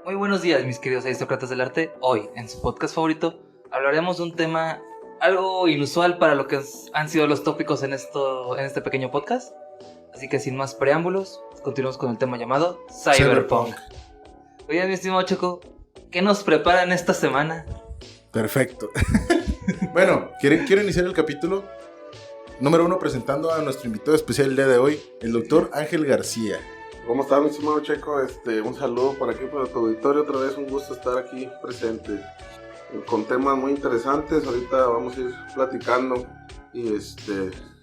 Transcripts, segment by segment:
Muy buenos días, mis queridos aristócratas del arte. Hoy, en su podcast favorito, hablaremos de un tema algo inusual para lo que han sido los tópicos en este pequeño podcast. Así que sin más preámbulos, continuamos con el tema llamado Cyberpunk. Oye, mi estimado Choco, ¿qué nos preparan esta semana? Perfecto. Bueno, quiero iniciar el capítulo número 1 presentando a nuestro invitado especial el día de hoy, el doctor Ángel García. ¿Cómo estás, mi estimado Checo? Un saludo por aquí, por tu auditorio. Otra vez un gusto estar aquí presente con temas muy interesantes. Ahorita vamos a ir platicando y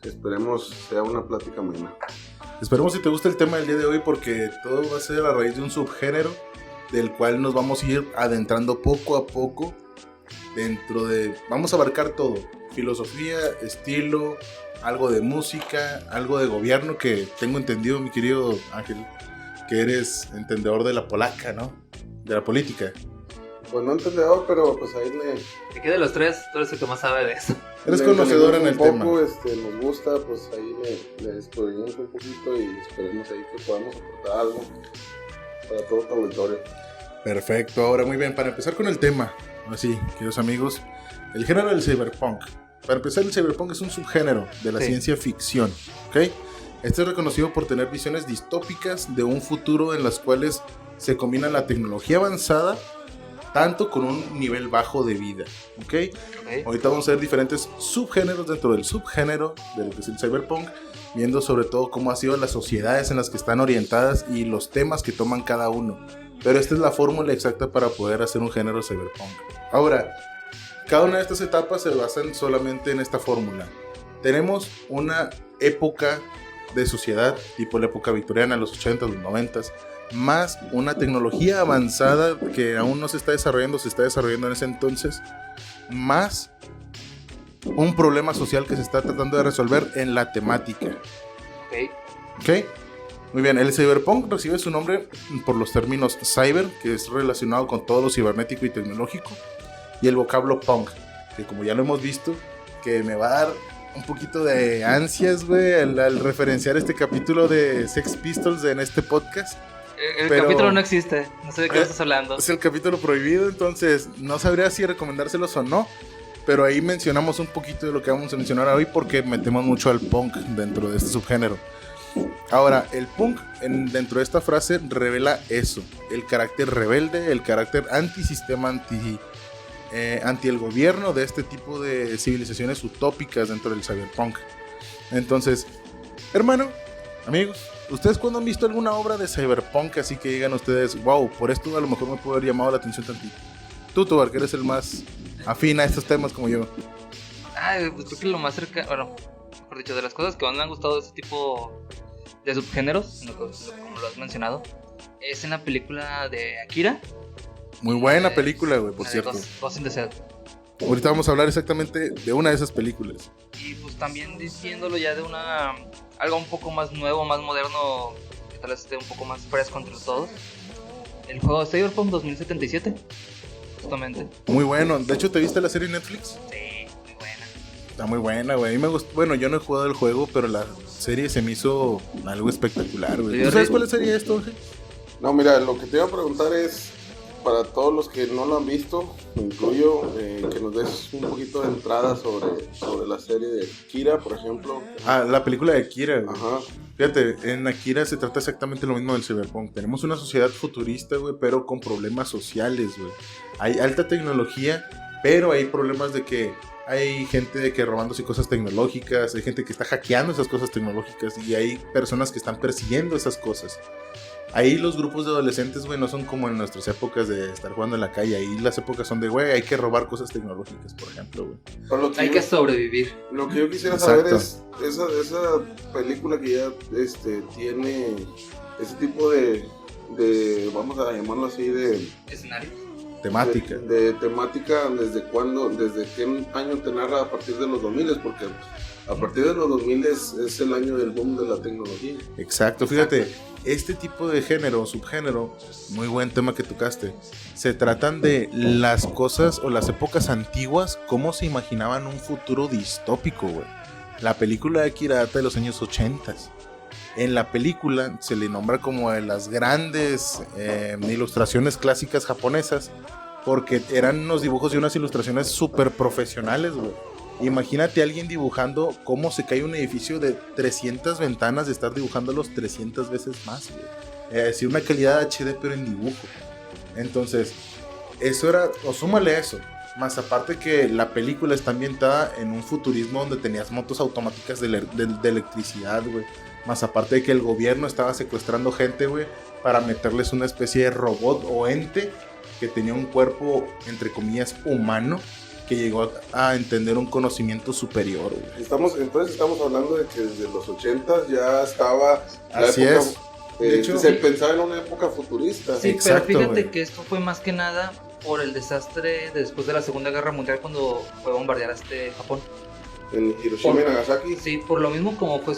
esperemos sea una plática amena. Esperemos si te gusta el tema del día de hoy, porque todo va a ser a raíz de un subgénero del cual nos vamos a ir adentrando poco a poco vamos a abarcar todo: filosofía, estilo, algo de música, algo de gobierno, que tengo entendido, mi querido Ángel, que eres entendedor de la polaca, ¿no? De la política. Pues no entendedor, pero pues ahí ¿De qué de los tres? Tú eres el que más sabe de eso. Eres conocedor en el tema. Nos gusta, pues ahí le descubrimos un poquito y esperemos ahí que podamos aportar algo para todo tu auditorio. Perfecto, ahora muy bien, para empezar con el tema, así, queridos amigos, el género del cyberpunk. Para empezar, el cyberpunk es un subgénero de la ciencia ficción, ¿ok? Este es reconocido por tener visiones distópicas de un futuro en las cuales se combina la tecnología avanzada tanto con un nivel bajo de vida, ¿ok? Ahorita vamos a ver diferentes subgéneros dentro del subgénero de lo que es el cyberpunk, viendo sobre todo cómo han sido las sociedades en las que están orientadas y los temas que toman cada uno. Pero esta es la fórmula exacta para poder hacer un género cyberpunk. Ahora, cada una de estas etapas se basan solamente en esta fórmula. Tenemos una época de sociedad, tipo la época victoriana, los 80s, los 90s, más una tecnología avanzada que aún no se está desarrollando en ese entonces, más un problema social que se está tratando de resolver en la temática. ¿Ok? Muy bien, el cyberpunk recibe su nombre por los términos cyber, que es relacionado con todo lo cibernético y tecnológico, y el vocablo punk, que como ya lo hemos visto, que me va a dar un poquito de ansias, güey, al referenciar este capítulo de Sex Pistols en este podcast. El capítulo no existe, no sé de qué estás hablando. Es el capítulo prohibido, entonces no sabría si recomendárselos o no, pero ahí mencionamos un poquito de lo que vamos a mencionar hoy, porque metemos mucho al punk dentro de este subgénero. Ahora, el punk dentro de esta frase revela eso: el carácter rebelde, el carácter antisistema, anti el gobierno de este tipo de civilizaciones utópicas dentro del cyberpunk. Entonces, hermano, amigos, ¿ustedes cuándo han visto alguna obra de cyberpunk así que digan ustedes, wow, por esto a lo mejor me puede haber llamado la atención tantito? Tú, Tobar, que eres el más afín a estos temas como yo. Pues creo que lo más cerca, bueno, mejor dicho, de las cosas que más me han gustado de este tipo de subgéneros, como lo has mencionado, es en la película de Akira. Muy buena película, güey, por cierto. Ghost in the Shell. Ahorita vamos a hablar exactamente de una de esas películas. Y pues también diciéndolo ya de algo un poco más nuevo, más moderno, que tal vez esté un poco más fresco entre todos. El juego de Cyberpunk 2077, justamente. Muy bueno. De hecho, ¿te viste la serie en Netflix? Sí, muy buena. Está muy buena, güey. A mí me gustó. Bueno, yo no he jugado el juego, pero la serie se me hizo algo espectacular, güey. ¿Tú sabes cuál serie es esto, Jorge? No, mira, lo que te iba a preguntar es, para todos los que no lo han visto, incluyo, que nos des un poquito de entrada sobre la serie de Akira, por ejemplo. La película de Akira, güey. Ajá. Fíjate, en Akira se trata exactamente lo mismo del cyberpunk. Tenemos una sociedad futurista, güey, pero con problemas sociales, güey. Hay alta tecnología, pero hay problemas de que hay gente de que robándose cosas tecnológicas, hay gente que está hackeando esas cosas tecnológicas y hay personas que están persiguiendo esas cosas. Ahí los grupos de adolescentes, güey, no son como en nuestras épocas de estar jugando en la calle. Ahí las épocas son de, güey, hay que robar cosas tecnológicas, por ejemplo, güey. Hay que sobrevivir. Lo que yo quisiera saber es esa película que ya tiene ese tipo de, vamos a llamarlo así, de escenario. Temática. De temática, ¿desde cuándo, desde qué año te narra? A partir de los 2000, porque a partir de los 2000 es el año del boom de la tecnología. Exacto, fíjate, este tipo de género, subgénero, muy buen tema que tocaste, se tratan de las cosas o las épocas antiguas, cómo se imaginaban un futuro distópico, güey. La película de Akira data de los años 80. En la película se le nombra como de las grandes ilustraciones clásicas japonesas, porque eran unos dibujos y unas ilustraciones súper profesionales, güey. Imagínate a alguien dibujando cómo se cae un edificio de 300 ventanas, de estar dibujándolos 300 veces más, güey. Es decir, una calidad HD pero en dibujo. Entonces, eso era, o súmale eso, más aparte que la película está ambientada en un futurismo donde tenías motos automáticas de electricidad, güey. Más aparte de que el gobierno estaba secuestrando gente, güey, para meterles una especie de robot o ente que tenía un cuerpo, entre comillas, humano, que llegó a entender un conocimiento superior, güey. Entonces estamos hablando de que desde los 80 ya estaba la Así época, es. De hecho, se pensaba en una época futurista. Sí, Exacto, pero fíjate güey. que esto fue más que nada por el desastre después de la Segunda Guerra Mundial cuando fue a bombardear a Japón. En Hiroshima y Nagasaki. Sí, por lo mismo como fue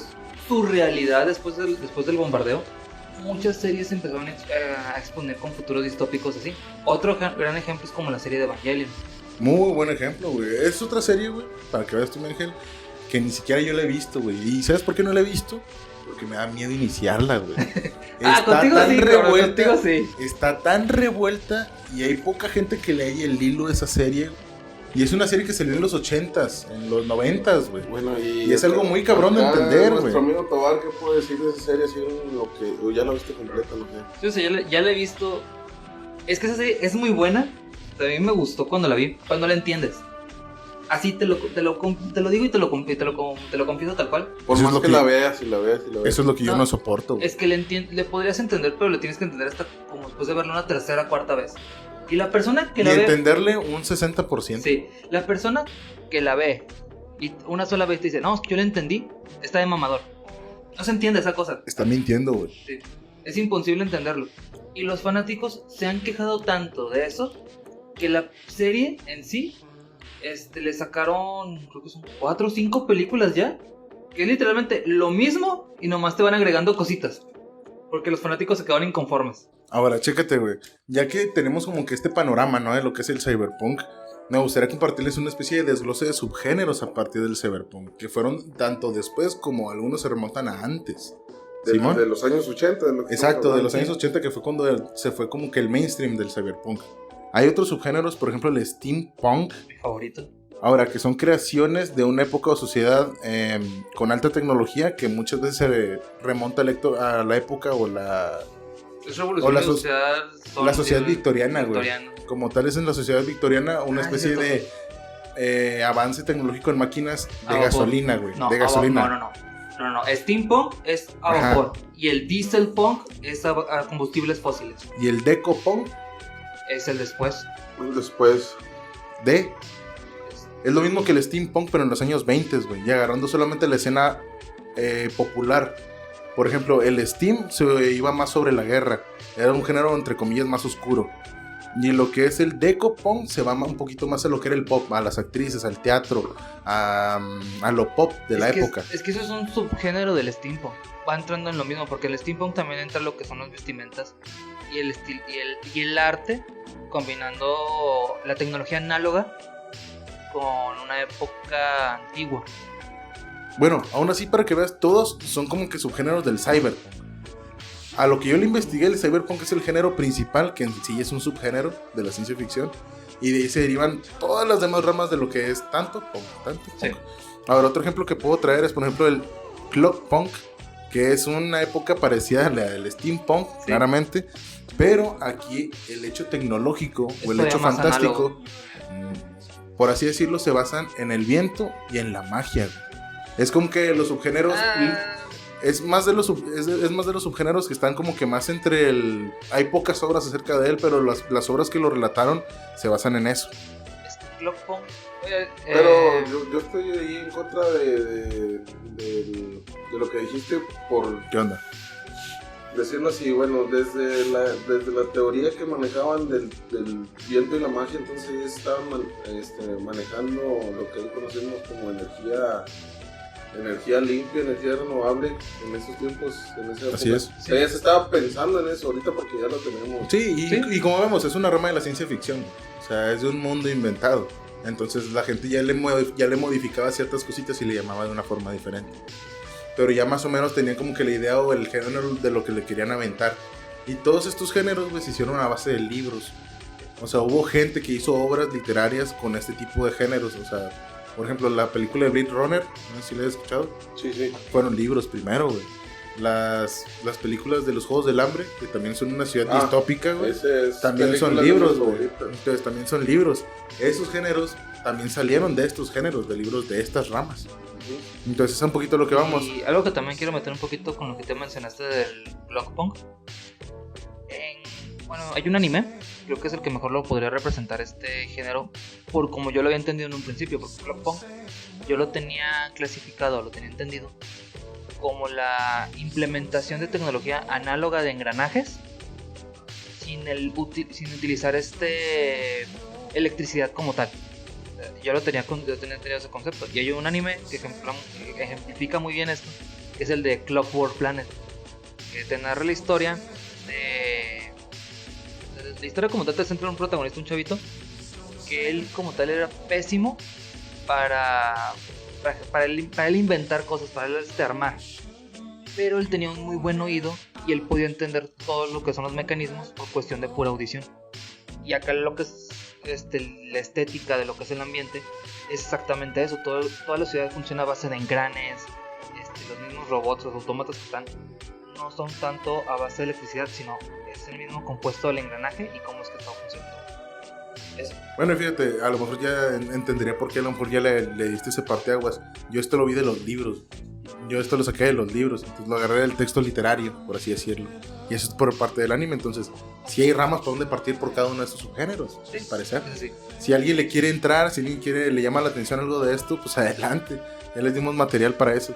su realidad después del bombardeo, muchas series empezaron a exponer con futuros distópicos así. Otro gran ejemplo es como la serie de Evangelion. Muy buen ejemplo, güey. Es otra serie, güey, para que veas tu Ángel, que ni siquiera yo la he visto, güey. ¿Y sabes por qué no la he visto? Porque me da miedo iniciarla, güey. Contigo sí, cabrón, contigo sí. Está tan revuelta y hay poca gente que le haya el hilo de esa serie, güey. Y es una serie que salió en los 80s, en los 90s, güey. Bueno, y es algo muy cabrón de entender, güey. Nuestro amigo Tobar, ¿qué puede decir de esa serie? Así lo que, o ya la viste completa, no sé. Sí, o sea, ya la he visto. Es que esa serie es muy buena. A mí me gustó cuando la vi, cuando la entiendes. Así te lo digo y te lo confieso tal cual. Por Eso más es lo que que- la veas y la veas y la veas. Eso es lo que yo No, no soporto, güey. Es que le podrías entender, pero le tienes que entender hasta como después de verla una tercera, cuarta vez. Y la persona que Y la ve... entenderle un 60%. Sí, la persona que la ve y una sola vez te dice, no, es que yo la entendí, está de mamador. No se entiende esa cosa. Está mintiendo, güey. Sí, es imposible entenderlo. Y los fanáticos se han quejado tanto de eso que la serie en sí le sacaron, creo que son 4 o 5 películas ya, que es literalmente lo mismo y nomás te van agregando cositas. Porque los fanáticos se quedaron inconformes. Ahora, chécate, güey. Ya que tenemos como que este panorama, ¿no? De lo que es el cyberpunk, me gustaría compartirles una especie de desglose de subgéneros a partir del cyberpunk, que fueron tanto después como algunos se remontan a antes. ¿Simón? De los años 80. De lo que Exacto, de estamos los años 80, que fue cuando se fue como que el mainstream del cyberpunk. Hay otros subgéneros, por ejemplo, el steampunk. Mi favorito. Ahora, que son creaciones de una época o sociedad con alta tecnología, que muchas veces se remonta a la época o la Es revolución la industrial. la sociedad victoriana, güey. victoriana. Como tal es en la sociedad victoriana una especie cierto. de avance tecnológico en máquinas de A vapor. gasolina, güey. No, de gasolina. No. Steampunk es a Ajá. vapor. Y el dieselpunk es a combustibles fósiles. Y el decopunk Es el después. Después. es lo mismo que el steampunk, pero en los años 20, güey. Y agarrando solamente la escena popular. Por ejemplo, el steam se iba más sobre la guerra. Era un género, entre comillas, más oscuro. Y lo que es el decopunk se va un poquito más a lo que era el pop, a las actrices, al teatro, a lo pop de la época. Es que eso es un subgénero del steampunk. Va entrando en lo mismo, porque el steampunk también entra en lo que son las vestimentas y el arte, combinando la tecnología análoga con una época antigua. Bueno, aún así, para que veas, todos son como que subgéneros del cyberpunk. A lo que yo le investigué, el cyberpunk es el género principal, que en sí es un subgénero de la ciencia ficción. Y de ahí se derivan todas las demás ramas de lo que es tanto punk. Sí. Ahora, otro ejemplo que puedo traer es, por ejemplo, el clockpunk, que es una época parecida a la del steampunk, Sí. claramente. Pero aquí el hecho tecnológico o el todavía hecho más fantástico, por así decirlo, se basan en el viento y en la magia, güey. Es como que los subgéneros es más de los subgéneros que están como que más entre el... Hay pocas obras acerca de él, pero las obras que lo relataron se basan en eso. Clockpunk. Pero yo estoy ahí en contra de lo que dijiste, por ¿Qué onda? decirlo así. Bueno, desde la teoría que manejaban del viento y la magia, entonces ellos estaban manejando lo que hoy conocemos como energía limpia, energía renovable en esos tiempos, en esa época. Así es. O sea, ya se estaba pensando en eso ahorita porque ya lo tenemos. Sí, Sí. y como vemos, es una rama de la ciencia ficción. O sea, es de un mundo inventado. Entonces la gente ya le modificaba ciertas cositas y le llamaba de una forma diferente. pero ya más o menos tenían como que la idea o el género de lo que le querían aventar. Y todos estos géneros, güey, se hicieron a base de libros. O sea, hubo gente que hizo obras literarias con este tipo de géneros. O sea, por ejemplo, la película de Blade Runner, no sé si la has escuchado. Sí. Fueron libros primero, güey. Las películas de los Juegos del Hambre, que también son una ciudad distópica, güey. También son libros, güey. Entonces también son libros. Esos géneros también salieron de estos géneros, de libros de estas ramas. Entonces es un poquito lo que vamos. Y algo que también quiero meter un poquito con lo que te mencionaste del Blockpunk. Bueno, hay un anime, creo que es el que mejor lo podría representar este género, por como yo lo había entendido en un principio, porque Blockpunk yo lo tenía clasificado, lo tenía entendido como la implementación de tecnología análoga de engranajes sin utilizar electricidad como tal. Yo tenía entendido ese concepto. Y hay un anime que ejemplifica muy bien esto, que es el de Clockwork Planet, que te narra la historia la historia como tal te centra en un protagonista, un chavito, que él como tal era pésimo para él inventar cosas, para él armar. Pero él tenía un muy buen oído y él podía entender todo lo que son los mecanismos por cuestión de pura audición. Y acá lo que es la estética de lo que es el ambiente es exactamente eso. Toda la ciudad funciona a base de engranes, los mismos robots, los autómatas que están, no son tanto a base de electricidad, sino es el mismo compuesto del engranaje y cómo es que todo funciona. Eso. Bueno, fíjate, a lo mejor ya entendería por qué a lo mejor ya le diste ese parteaguas. Yo esto lo vi de los libros. Yo esto lo saqué de los libros, entonces lo agarré del texto literario, por así decirlo. Y eso es por parte del anime, entonces si hay ramas por donde partir por cada uno de estos subgéneros, Sí, al parecer. Sí. Si alguien le quiere entrar, si alguien le llama la atención algo de esto, pues adelante. Ya les dimos material para eso.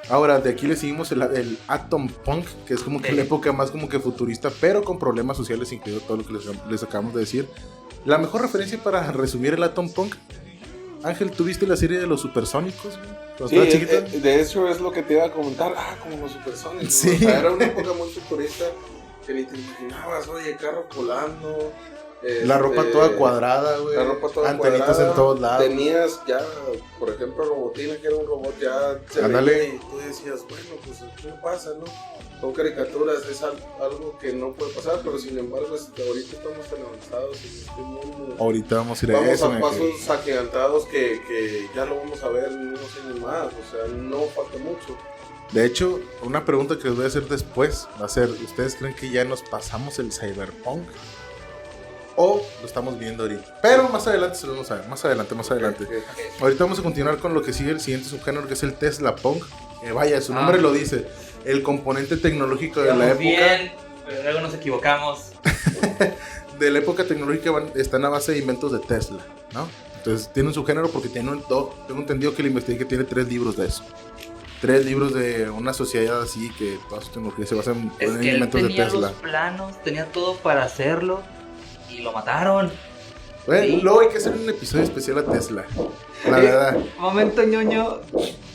Ahora, de aquí le seguimos el Atom Punk, que es como que la época más como que futurista, pero con problemas sociales, incluido todo lo que les acabamos de decir. La mejor referencia para resumir el Atom Punk, Ángel, ¿tú viste la serie de los Supersónicos? Sí, de hecho es lo que te iba a comentar. Como los Supersónicos. Sí. O sea, era una época muy futurista que ni te imaginabas, oye, carro volando. La ropa toda cuadrada, güey. La ropa toda antenitas cuadrada. En todos lados. Tenías ya, por ejemplo, Robotina, que era un robot ya se veía y tú decías, bueno, pues ¿qué pasa, no? Son caricaturas, es algo que no puede pasar, pero sin embargo ahorita estamos tan avanzados en este mundo. Ahorita vamos a ir a eso. Vamos a pasos agigantados que ya lo vamos a ver en unos años más, o sea, no falta mucho. De hecho, una pregunta que les voy a hacer después va a ser, ¿ustedes creen que ya nos pasamos el cyberpunk? ¿O lo estamos viendo ahorita? Pero más adelante se lo vamos a ver, más adelante. Okay. Ahorita vamos a continuar con lo que sigue el siguiente subgénero, que es el Tesla Punk. Vaya, su nombre lo dice, el componente tecnológico de la época. Bien, pero luego nos equivocamos. De la época tecnológica están a base de inventos de Tesla, ¿no? Entonces tiene un subgénero porque tengo entendido que le investigué que tiene 3 libros de eso. 3 libros de una sociedad así que toda su tecnología se basa en inventos de Tesla. Tenía los planos, tenía todo para hacerlo y lo mataron. Bueno, Sí. luego hay que hacer un episodio especial a Tesla. La verdad. Momento ñoño.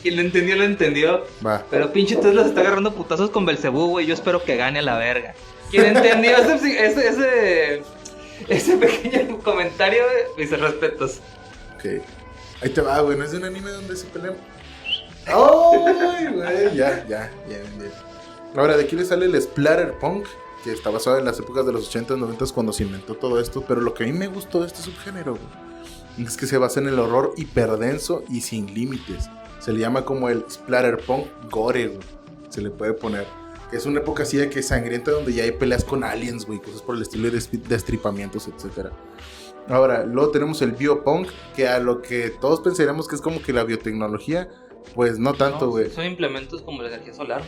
Quien lo entendió. Va. Pero pinche Tesla se está agarrando putazos con Belcebú, güey. Yo espero que gane a la verga. Quien entendió ese pequeño comentario, mis respetos. Ok. Ahí te va, güey. ¿No es de un anime donde se pelean? ¡Ay, güey! Ya. Bien. Ahora, de aquí le sale el Splatterpunk, que está basado en las épocas de los 80s, 90s cuando se inventó todo esto. Pero lo que a mí me gustó de este subgénero, güey, es que se basa en el horror hiperdenso y sin límites. Se le llama como el Splatterpunk Gore, güey. Se le puede poner. Que es una época así de que sangrienta donde ya hay peleas con aliens, güey. Cosas por el estilo de destripamientos, etc. Ahora, luego tenemos el Biopunk, que a lo que todos pensaríamos que es como que la biotecnología, pues no tanto, güey. Son implementos como la energía solar.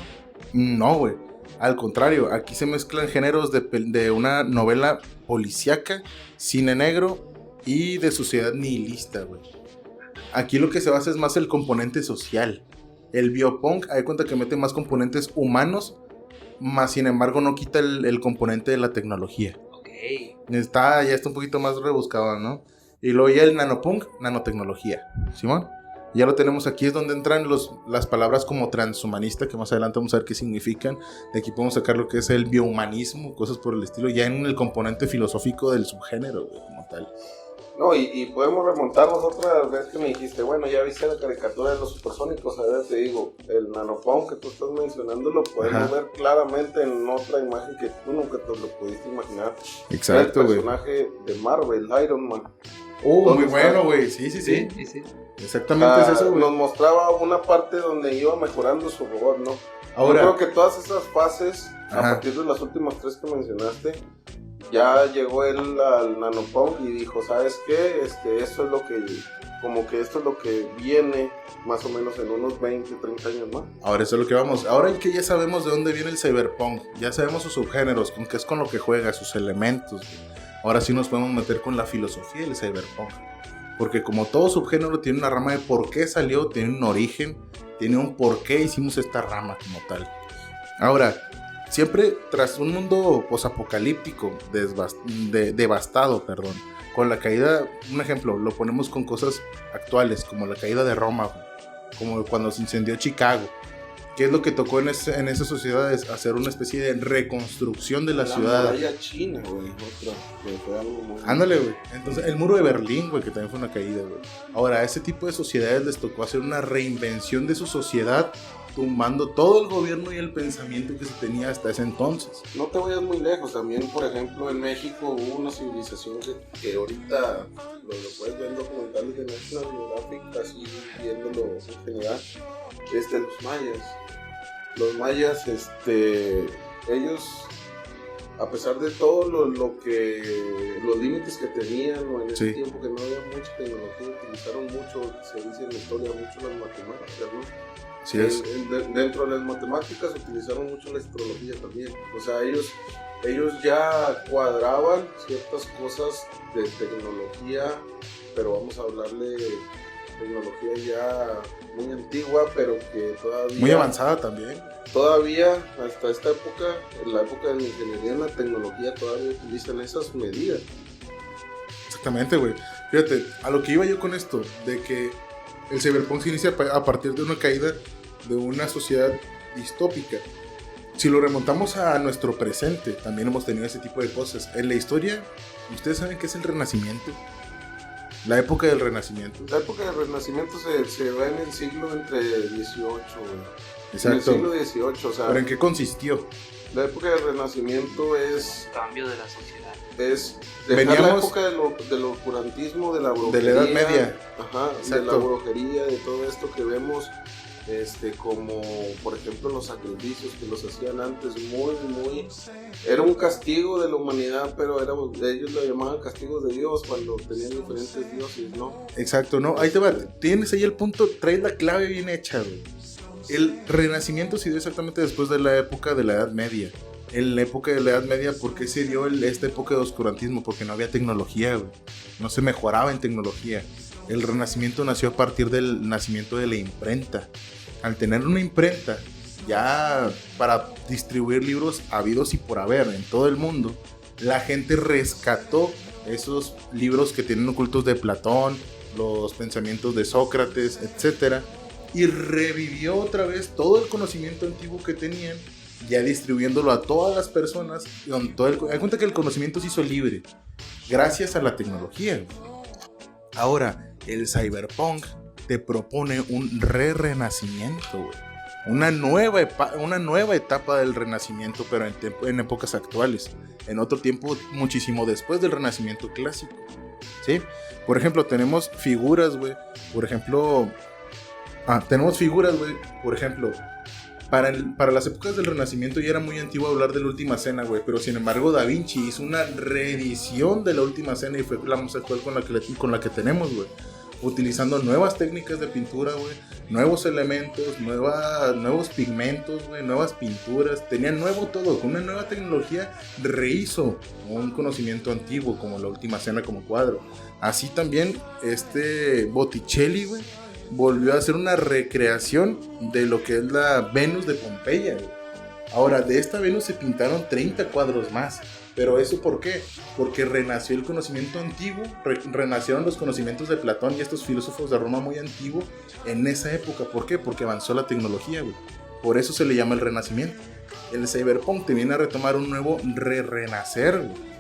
No, güey. Al contrario, aquí se mezclan géneros de una novela policíaca, cine negro y de sociedad nihilista, güey. Aquí lo que se basa es más el componente social. El biopunk, hay cuenta que mete más componentes humanos, más sin embargo no quita el componente de la tecnología. Ok. Ya está un poquito más rebuscado, ¿no? Y luego ya el nanopunk, nanotecnología. ¿Simón? Ya lo tenemos aquí, es donde entran las palabras como transhumanista, que más adelante vamos a ver qué significan. De aquí podemos sacar lo que es el biohumanismo, cosas por el estilo, ya en el componente filosófico del subgénero, güey, como tal. No, y podemos remontarnos otra vez que me dijiste, bueno, ya viste la caricatura de los supersónicos, a ver, te digo, el nanopunk que tú estás mencionando lo podemos ver claramente en otra imagen que tú nunca te lo pudiste imaginar. Exacto, güey. El personaje de Marvel, Iron Man. Muy bueno, güey, sí. Exactamente es eso, güey. Nos mostraba una parte donde iba mejorando su robot, ¿no? Ahora, yo creo que todas esas fases, a partir de las últimas 3 que mencionaste, ya llegó él al nanopunk y dijo, ¿sabes qué? Esto es lo que viene más o menos en unos 20, 30 años más. Ahora eso es lo que vamos. Ahora que ya sabemos de dónde viene el cyberpunk, ya sabemos sus subgéneros, con qué es con lo que juega, sus elementos. Ahora sí nos podemos meter con la filosofía del cyberpunk. Porque como todo subgénero tiene una rama de por qué salió, tiene un origen, tiene un por qué hicimos esta rama como tal. Ahora, siempre tras un mundo posapocalíptico, devastado, con la caída, un ejemplo, lo ponemos con cosas actuales, como la caída de Roma, como cuando se incendió Chicago. ¿Qué es lo que tocó en esas sociedades? Hacer una especie de reconstrucción de la ciudad. La muralla china, güey, fue algo muy... Ándale, güey. Entonces, el muro de Berlín, güey, que también fue una caída, güey. Ahora, a ese tipo de sociedades les tocó hacer una reinvención de su sociedad, tumbando todo el gobierno y el pensamiento que se tenía hasta ese entonces. No te vayas muy lejos, también por ejemplo en México hubo una civilización que ahorita lo puedes ver en documentales de National Geographic, así viéndolo en general, los mayas, ellos, a pesar de todo los límites que tenían, o en ese tiempo que no había mucha tecnología, utilizaron mucho, se dice en la historia, mucho las matemáticas, ¿no? Sí es. Dentro de las matemáticas utilizaron mucho la astrología también. O sea, ellos ya cuadraban ciertas cosas de tecnología, pero vamos a hablarle de tecnología ya muy antigua, pero que todavía... Muy avanzada también. Todavía, hasta esta época, en la época de la ingeniería, en la tecnología todavía utilizan esas medidas. Exactamente, güey. Fíjate, a lo que iba yo con esto, de que el cyberpunk se inicia a partir de una caída de una sociedad distópica. Si lo remontamos a nuestro presente, también hemos tenido ese tipo de cosas. En la historia, ¿ustedes saben qué es el Renacimiento? La época del Renacimiento. La época del Renacimiento se va en el siglo entre 18, güey. Exacto. En el siglo XVIII, o sea... ¿Pero en qué consistió? La época del Renacimiento es... Cambio de la sociedad. Es dejar la época del oscurantismo, de la brujería. De la Edad Media. Ajá, de la brujería, de todo esto que vemos, como por ejemplo los sacrificios que los hacían antes, muy... Era un castigo de la humanidad, pero ellos lo llamaban castigos de Dios cuando tenían diferentes dioses, ¿no? Exacto, no, ahí te va, tienes ahí el punto, traes la clave bien hecha, güey. El Renacimiento se dio exactamente después de la época de la Edad Media. En la época de la Edad Media, ¿por qué se dio esta época de oscurantismo? Porque no había tecnología, güey. No se mejoraba en tecnología. El Renacimiento nació a partir del nacimiento de la imprenta. Al tener una imprenta, ya para distribuir libros habidos y por haber en todo el mundo, la gente rescató esos libros que tienen ocultos de Platón, los pensamientos de Sócrates, etc. Y revivió otra vez todo el conocimiento antiguo que tenían, ya distribuyéndolo a todas las personas. Hay cuenta que el conocimiento se hizo libre gracias a la tecnología. Ahora, el cyberpunk te propone un renacimiento, güey. Una nueva etapa del renacimiento, pero en épocas actuales. En otro tiempo muchísimo después del renacimiento clásico, ¿sí? Por ejemplo, tenemos figuras, güey. Por ejemplo, para las épocas del Renacimiento ya era muy antiguo hablar de la Última Cena, güey. Pero sin embargo, Da Vinci hizo una reedición de la Última Cena y fue la más actual con la que tenemos, güey. Utilizando nuevas técnicas de pintura, güey. Nuevos elementos, nuevos pigmentos, güey. Nuevas pinturas. Tenía nuevo todo. Con una nueva tecnología rehizo un conocimiento antiguo como la Última Cena como cuadro. Así también Botticelli, güey, volvió a hacer una recreación de lo que es la Venus de Pompeya, güey. Ahora, de esta Venus se pintaron 30 cuadros más. ¿Pero eso por qué? Porque renació el conocimiento antiguo, renacieron los conocimientos de Platón y estos filósofos de Roma muy antiguos en esa época. ¿Por qué? Porque avanzó la tecnología, güey. Por eso se le llama el Renacimiento. El cyberpunk te viene a retomar un nuevo renacer, güey.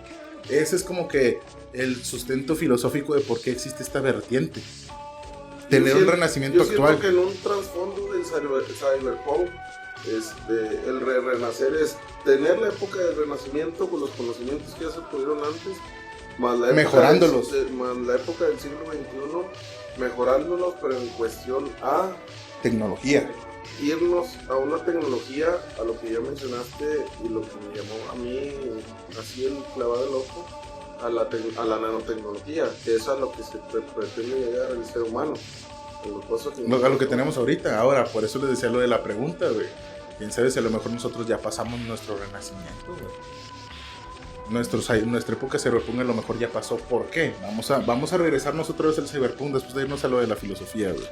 Ese es como que el sustento filosófico de por qué existe esta vertiente. Tener un renacimiento actual. Yo siento que en un trasfondo del cyberpunk, el renacer es tener la época del renacimiento con los conocimientos que ya se pudieron antes, más la época mejorándolos. Más la época del siglo XXI, mejorándolos, pero en cuestión a Tecnología. irnos a una tecnología, a lo que ya mencionaste y lo que me llamó a mí así el clavado del ojo, a la nanotecnología, que es a lo que se pretende llegar al ser humano. A lo que tenemos ahorita. Ahora, por eso les decía lo de la pregunta, güey. Quién sabe si a lo mejor nosotros ya pasamos nuestro renacimiento, güey. Nuestra época cyberpunk a lo mejor ya pasó. ¿Por qué? Vamos a regresar nosotros al cyberpunk después de irnos a lo de la filosofía, güey.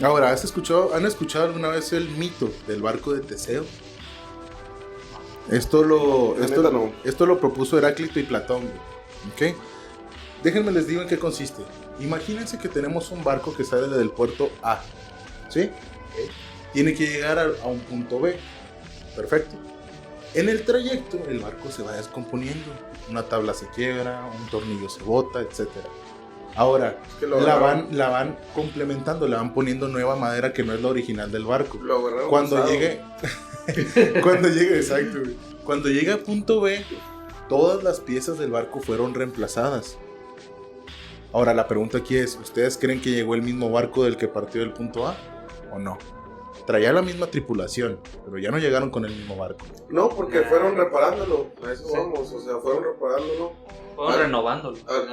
Ahora, ¿han escuchado alguna vez el mito del barco de Teseo? Esto lo propuso Heráclito y Platón, güey. ¿Ok? Déjenme les digo en qué consiste. Imagínense que tenemos un barco que sale del puerto A, ¿sí? Tiene que llegar a un punto B. Perfecto. En el trayecto, el barco se va descomponiendo. Una tabla se quiebra, un tornillo se bota, etc. Ahora, la van complementando, le van poniendo nueva madera que no es la original del barco. Cuando llegue, exacto, güey. Cuando llegue a punto B, todas las piezas del barco fueron reemplazadas. Ahora la pregunta aquí es, ¿ustedes creen que llegó el mismo barco del que partió del punto A o no? Traía la misma tripulación, pero ya no llegaron con el mismo barco. No, porque fueron reparándolo, a eso vamos, o sea, fueron reparándolo. Fueron renovándolo. A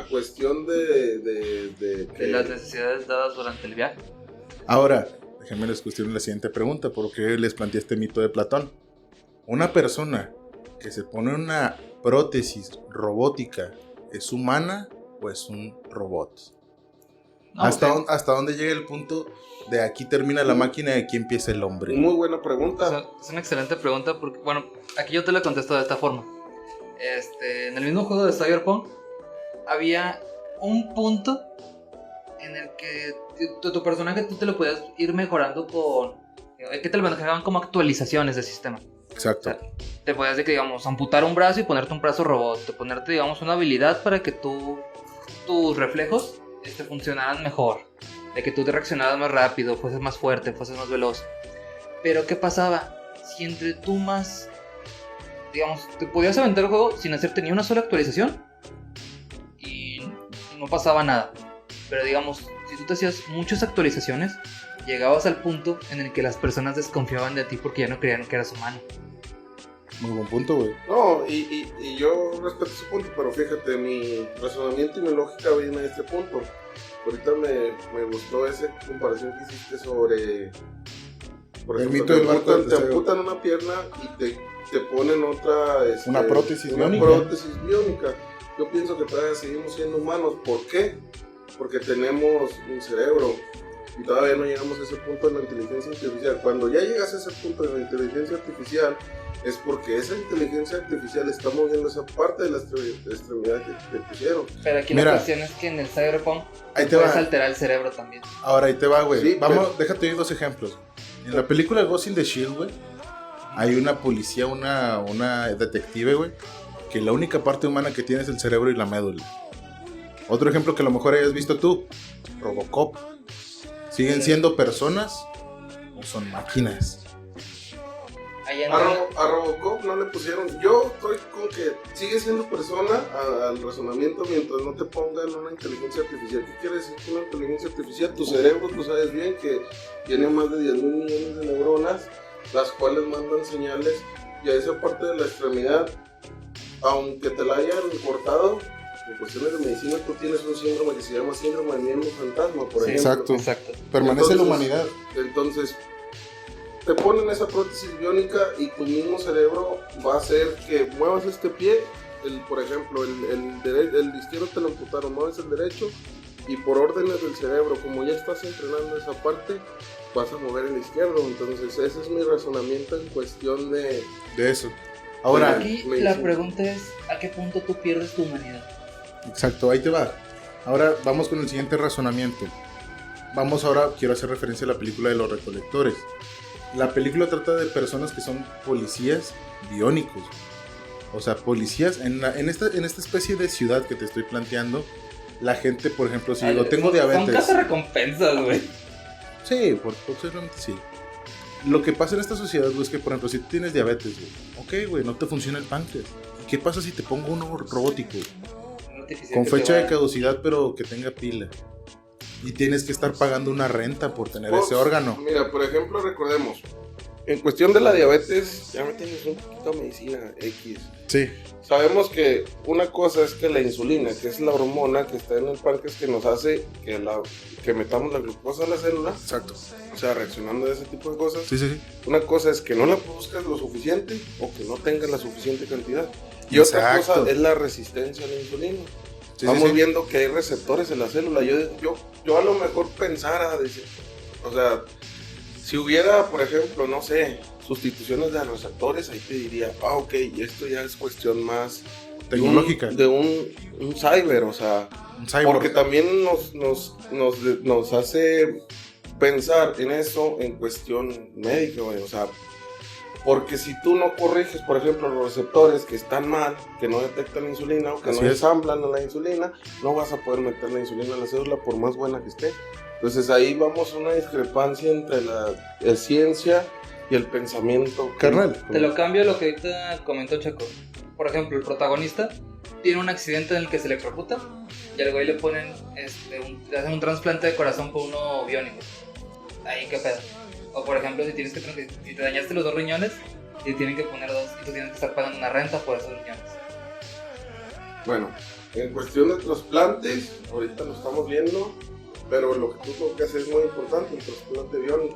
cuestión de las necesidades dadas durante el viaje. Ahora, déjenme les cuestiono la siguiente pregunta, porque les planteé este mito de Platón. Una persona que se pone una prótesis robótica, ¿es humana o es un robot? No, ¿Hasta dónde llega el punto de aquí termina la máquina y aquí empieza el hombre? Muy buena pregunta. Es una excelente pregunta porque, bueno, aquí yo te la contesto de esta forma. En el mismo juego de Cyberpunk había un punto en el que tu personaje tú te lo podías ir mejorando que te lo manejaban como actualizaciones del sistema. Exacto. O sea, te podías digamos, amputar un brazo y ponerte un brazo robot, ponerte, digamos, una habilidad para que tus reflejos funcionaran mejor, de que tú te reaccionaras más rápido, fueses más fuerte, fueses más veloz. Pero ¿qué pasaba? Si entre tú más, digamos, te podías aventar el juego sin hacerte ni una sola actualización y no pasaba nada. Pero digamos, si tú te hacías muchas actualizaciones, llegabas al punto en el que las personas desconfiaban de ti porque ya no creían que eras humano. Muy buen punto, güey. No, y yo respeto ese punto, pero fíjate, mi razonamiento y mi lógica viene a este punto. Ahorita me gustó esa comparación que hiciste sobre... Por el ejemplo, mito del barco te amputan una pierna y te ponen otra... una prótesis biónica. Una prótesis biónica. Yo pienso que todavía seguimos siendo humanos. ¿Por qué? Porque tenemos un cerebro. Y todavía no llegamos a ese punto de la inteligencia artificial. Cuando ya llegas a ese punto de la inteligencia artificial, es porque esa inteligencia artificial está moviendo esa parte de la extremidad que te pusieron. Pero aquí la cuestión es que en el Cyberpunk ahí te puedes alterar el cerebro también. Ahora ahí te va, güey. Sí, vamos, déjate oír dos ejemplos. En la película Ghost in the Shield, güey, hay una policía, una detective, güey, que la única parte humana que tiene es el cerebro y la médula. Otro ejemplo que a lo mejor hayas visto tú, Robocop. ¿Siguen siendo personas o son máquinas? A Robocop no le pusieron. Yo estoy con que sigue siendo persona al razonamiento mientras no te pongan una inteligencia artificial. ¿Qué quiere decir una inteligencia artificial? Tu cerebro, tú sabes bien que tiene más de 10.000 millones de neuronas, las cuales mandan señales, y a esa parte de la extremidad, aunque te la hayan cortado, en cuestiones de medicina tú tienes un síndrome que se llama síndrome del miembro fantasma, por ejemplo. Exacto. Permanece la humanidad. Entonces, te ponen esa prótesis biónica y tu mismo cerebro va a hacer que muevas este pie. Por ejemplo, el izquierdo te lo amputaron, mueves el derecho y por órdenes del cerebro, como ya estás entrenando esa parte, vas a mover el izquierdo. Entonces, ese es mi razonamiento en cuestión de eso. Ahora, aquí la pregunta es, ¿a qué punto tú pierdes tu humanidad? Exacto, ahí te va. Ahora vamos con el siguiente razonamiento. Quiero hacer referencia a la película de los recolectores. La película trata de personas que son policías biónicos. O sea, policías, en esta especie de ciudad que te estoy planteando, la gente, por ejemplo, si yo tengo diabetes... Son cazarrecompensas, güey. Sí, posiblemente sí. Lo que pasa en esta sociedad, güey, es que, por ejemplo, si tú tienes diabetes, güey, ok, güey, no te funciona el páncreas. ¿Qué pasa si te pongo uno robótico? Con fecha de caducidad, pero que tenga pila. Y tienes que estar pagando una renta por tener ese órgano. Mira, por ejemplo, recordemos, en cuestión de la diabetes, ya me tienes un poquito de medicina X. Sí. Sabemos que una cosa es que la insulina, que es la hormona que está en el páncreas que nos hace que metamos la glucosa a la célula. Exacto. O sea, reaccionando a ese tipo de cosas. Sí. Una cosa es que no la produzcas lo suficiente o que no tengas la suficiente cantidad. Y otra cosa es la resistencia a la insulina. Vamos viendo que hay receptores en la célula. Yo a lo mejor pensara, o sea, si hubiera, por ejemplo, no sé, sustituciones de receptores, ahí te diría, ok, esto ya es cuestión más tecnológica. De un cyber, o sea, porque también nos hace pensar en eso en cuestión médica, güey, o sea, porque si tú no corriges, por ejemplo, los receptores que están mal, que no detectan la insulina o que no ensamblan a la insulina, no vas a poder meter la insulina en la célula por más buena que esté. Entonces ahí vamos a una discrepancia entre la ciencia y el pensamiento. Carnal. Te lo cambio a lo que ahorita comentó Checo. Por ejemplo, el protagonista tiene un accidente en el que se electrocuta y al güey le ponen le hacen un trasplante de corazón por uno biónico. Ahí qué pedo. O por ejemplo, si te dañaste los 2 riñones, te tienen que poner 2 y tú tienes que estar pagando una renta por esos riñones. Bueno, en cuestión de trasplantes, ahorita lo estamos viendo, pero lo que tú tocas es muy importante, el trasplante biónico.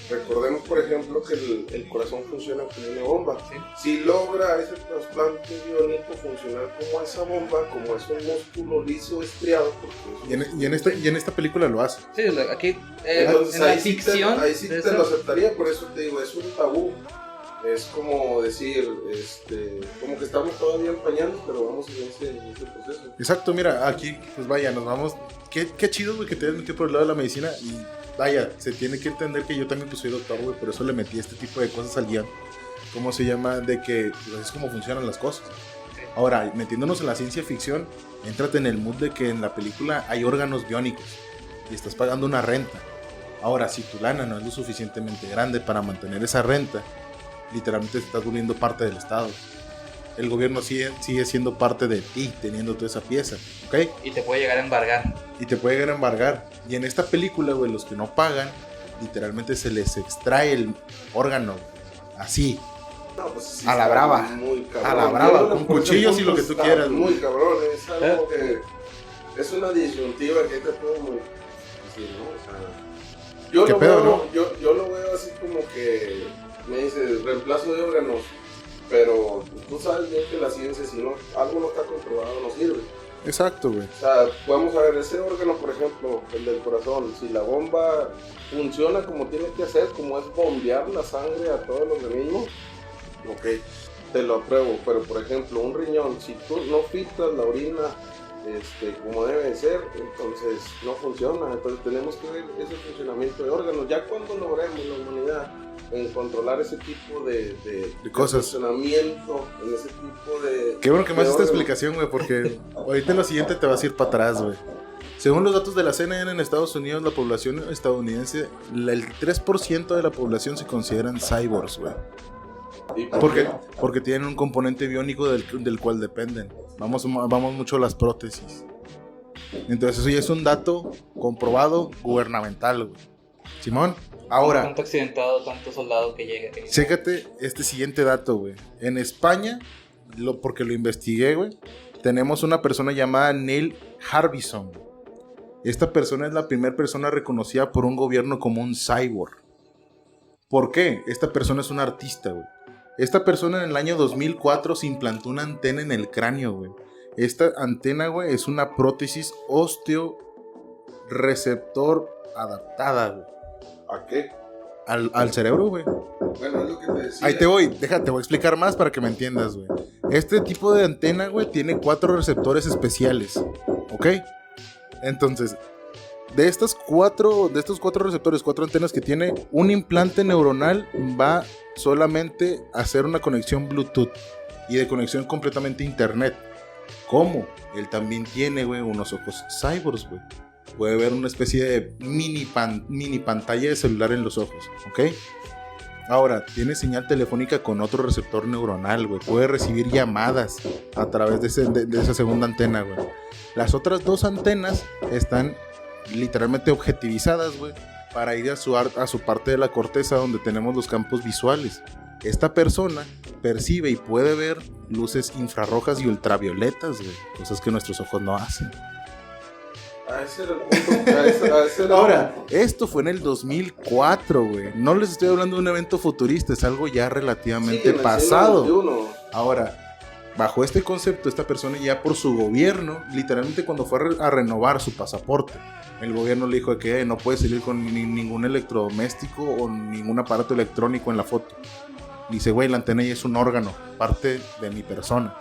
Recordemos, por ejemplo, que el corazón funciona como una bomba. ¿Sí? Si logra ese trasplante biónico funcionar como esa bomba, como es un músculo liso, estriado. Y en esta película lo hace. Sí, aquí entonces, en la ficción. Ahí sí te lo aceptaría, por eso te digo, es un tabú. Es como decir, como que estamos todavía en pañales, pero vamos en ese proceso. Exacto, mira, aquí, pues vaya, nos vamos. Qué chido, güey, que te hayas metido por el lado de la medicina. Y vaya, se tiene que entender que yo también pues soy doctor, güey, por eso le metí este tipo de cosas al guión. ¿Cómo se llama? De que pues, es como funcionan las cosas. Ahora, metiéndonos en la ciencia ficción, éntrate en el mood de que en la película hay órganos biónicos y estás pagando una renta. Ahora, si tu lana no es lo suficientemente grande para mantener esa renta, literalmente te estás volviendo parte del Estado. El gobierno sigue siendo parte de ti, teniendo toda esa pieza, ¿ok? Y te puede llegar a embargar. Y en esta película, güey, los que no pagan, literalmente se les extrae el órgano, así. No, pues sí, a la brava. Muy cabrón. A la brava, con cuchillos y lo que tú quieras. Muy cabrón, es algo que es una disyuntiva que te puedo decir, ¿no? O sea, yo lo veo así como que me dices reemplazo de órganos, pero tú sabes bien que la ciencia, si no algo no está comprobado, no sirve. Exacto, güey. O sea, vamos a ver, ese órgano, por ejemplo, el del corazón, si la bomba funciona como tiene que hacer, como es bombear la sangre a todos los organismos, ok, te lo apruebo. Pero por ejemplo, un riñón, si tú no filtras la orina como debe de ser, entonces no funciona. Entonces tenemos que ver ese funcionamiento de órganos. Ya cuando logremos la humanidad en controlar ese tipo de cosas, funcionamiento, en ese tipo de... Qué bueno que me haces esta explicación, güey, porque ahorita en lo siguiente te vas a ir para atrás, güey. Según los datos de la CNN en Estados Unidos, la población estadounidense, el 3% de la población se consideran cyborgs, güey. Porque tienen un componente biónico del cual dependen. Vamos mucho a las prótesis. Entonces eso ya es un dato comprobado gubernamental, güey. Simón, ahora... Tanto accidentado, tanto soldado que llega. Chécate este siguiente dato, güey. En España, porque lo investigué, güey, tenemos una persona llamada Neil Harbison. Esta persona es la primera persona reconocida por un gobierno como un cyborg. ¿Por qué? Esta persona es un artista, güey. Esta persona en el año 2004 se implantó una antena en el cráneo, güey. Esta antena, güey, es una prótesis osteoreceptor adaptada, güey. ¿A qué? Al cerebro, güey. Bueno, es lo que te decía. Ahí te voy, te voy a explicar más para que me entiendas, güey. Este tipo de antena, güey, tiene 4 receptores especiales, ¿ok? Entonces, de estos 4 receptores, 4 antenas que tiene, un implante neuronal va solamente a hacer una conexión Bluetooth. y de conexión completamente a internet. ¿Cómo? Él también tiene, güey, unos ojos cyborgs, güey. Puede ver una especie de mini pantalla de celular en los ojos, ¿ok? Ahora, tiene señal telefónica con otro receptor neuronal, güey. Puede recibir llamadas a través de esa segunda antena, güey. Las otras 2 antenas están literalmente objetivizadas, güey, para ir a su parte de la corteza donde tenemos los campos visuales. Esta persona percibe y puede ver luces infrarrojas y ultravioletas, güey. Cosas que nuestros ojos no hacen. Ese era el punto. Ahora, esto fue en el 2004, güey. No les estoy hablando de un evento futurista, es algo ya relativamente pasado. Ahora, bajo este concepto, esta persona ya por su gobierno, literalmente cuando fue a renovar su pasaporte, el gobierno le dijo que no puede salir con ningún electrodoméstico o ningún aparato electrónico en la foto. Dice, güey, la antena ya es un órgano, parte de mi persona.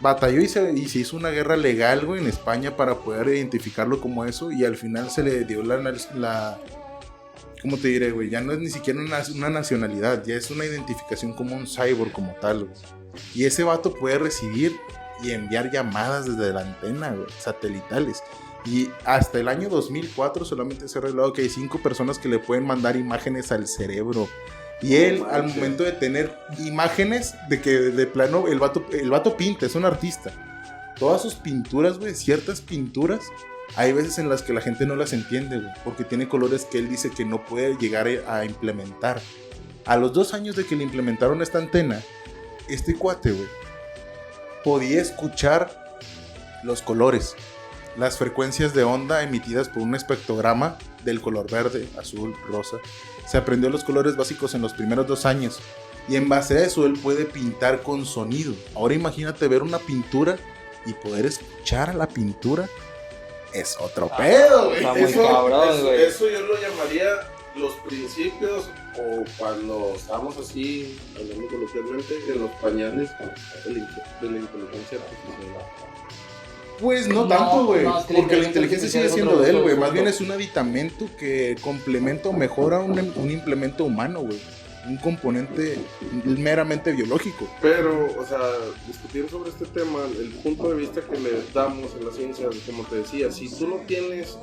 Batalló y se hizo una guerra legal, güey, en España para poder identificarlo como eso, y al final se le dio la ¿cómo te diré, güey? Ya no es ni siquiera una nacionalidad, ya es una identificación como un cyborg como tal, güey. Y ese vato puede recibir y enviar llamadas desde la antena, güey, satelitales. Y hasta el año 2004 solamente se ha revelado que hay 5 personas que le pueden mandar imágenes al cerebro. Y él, al momento de tener imágenes de que de plano el vato pinta, es un artista. Todas sus pinturas, güey, ciertas pinturas, hay veces en las que la gente no las entiende, güey, porque tiene colores que él dice que no puede llegar a implementar. A los 2 años de que le implementaron esta antena, este cuate, güey, podía escuchar los colores, las frecuencias de onda emitidas por un espectrograma del color verde, azul, rosa. Se aprendió los colores básicos en los primeros 2 años, y en base a eso él puede pintar con sonido. Ahora imagínate ver una pintura y poder escuchar a la pintura. Es otro pedo, güey. Está muy cabrón, güey. Eso yo lo llamaría los principios, o cuando estamos así, hablando coloquialmente, en los pañales de la inteligencia artificial. Pues no tanto, güey, no, es que porque la inteligencia sigue es siendo otro de él, güey. punto. Más bien es un aditamento que complementa o mejora un implemento humano, güey. Un componente meramente biológico. Pero, o sea, discutir sobre este tema, el punto de vista que le damos en la ciencia, como te decía, si tú no tienes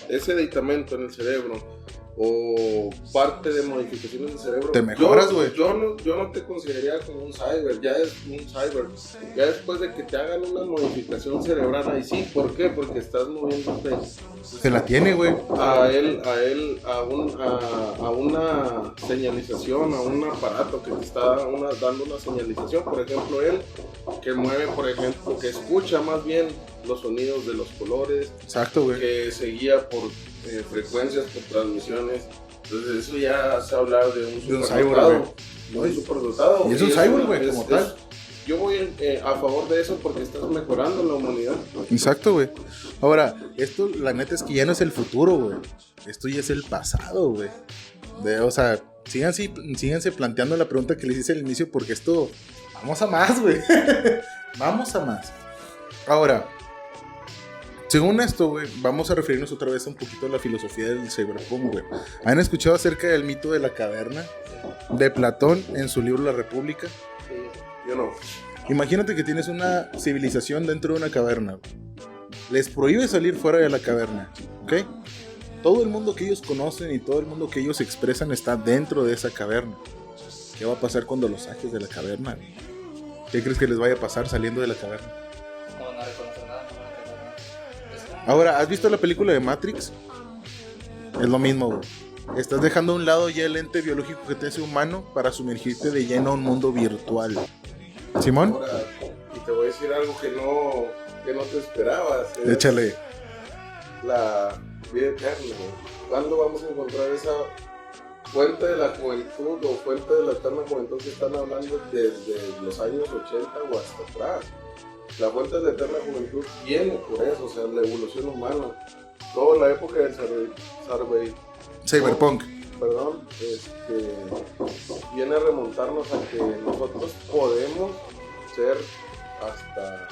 ese aditamento en el cerebro o parte de modificaciones del cerebro, Te mejoras, güey. Yo no te consideraría como un cyber, ya es un cyber. Ya después de que te hagan una modificación cerebral, ahí sí, ¿por qué? Porque estás moviéndote. Se la tiene, güey. A una señalización, a un aparato que te está dando una señalización. Por ejemplo, él que mueve, por ejemplo, que escucha más bien los sonidos de los colores. Exacto, güey. Que se guía por frecuencias, por transmisiones. Entonces eso ya se habla de un superdotado. Un superdotado. Y es un cyborg, güey, como tal. Yo voy a favor de eso porque estás mejorando la humanidad. Exacto, güey. Ahora, esto, la neta es que ya no es el futuro, güey. Esto ya es el pasado, güey. O sea, síganse planteando la pregunta que les hice al inicio, porque esto, vamos a más, güey. Vamos a más. Ahora, según esto, güey, vamos a referirnos otra vez un poquito a la filosofía del cyberpunk, güey. ¿Han escuchado acerca del mito de la caverna de Platón en su libro La República? Yo no. Imagínate que tienes una civilización dentro de una caverna, güey. Les prohíbe salir fuera de la caverna, ¿ok? Todo el mundo que ellos conocen y todo el mundo que ellos expresan está dentro de esa caverna. ¿Qué va a pasar cuando los saques de la caverna, güey? ¿Qué crees que les vaya a pasar saliendo de la caverna? No van a reconocer nada, no van a entender nada. Es como- Ahora, ¿has visto la película de Matrix? Es lo mismo, güey. Estás dejando a un lado ya el ente biológico que te hace humano para sumergirte de lleno a un mundo virtual. ¿Simón? Ahora, y te voy a decir algo que no te esperabas. Es Échale. la vida eterna, güey. ¿Cuándo vamos a encontrar esa fuente de la juventud o fuente de la eterna juventud que están hablando desde los años 80 o hasta atrás? La fuente de la eterna juventud viene por eso, o sea, la evolución humana. Toda la época del Cyberpunk. viene a remontarnos a que nosotros podemos ser hasta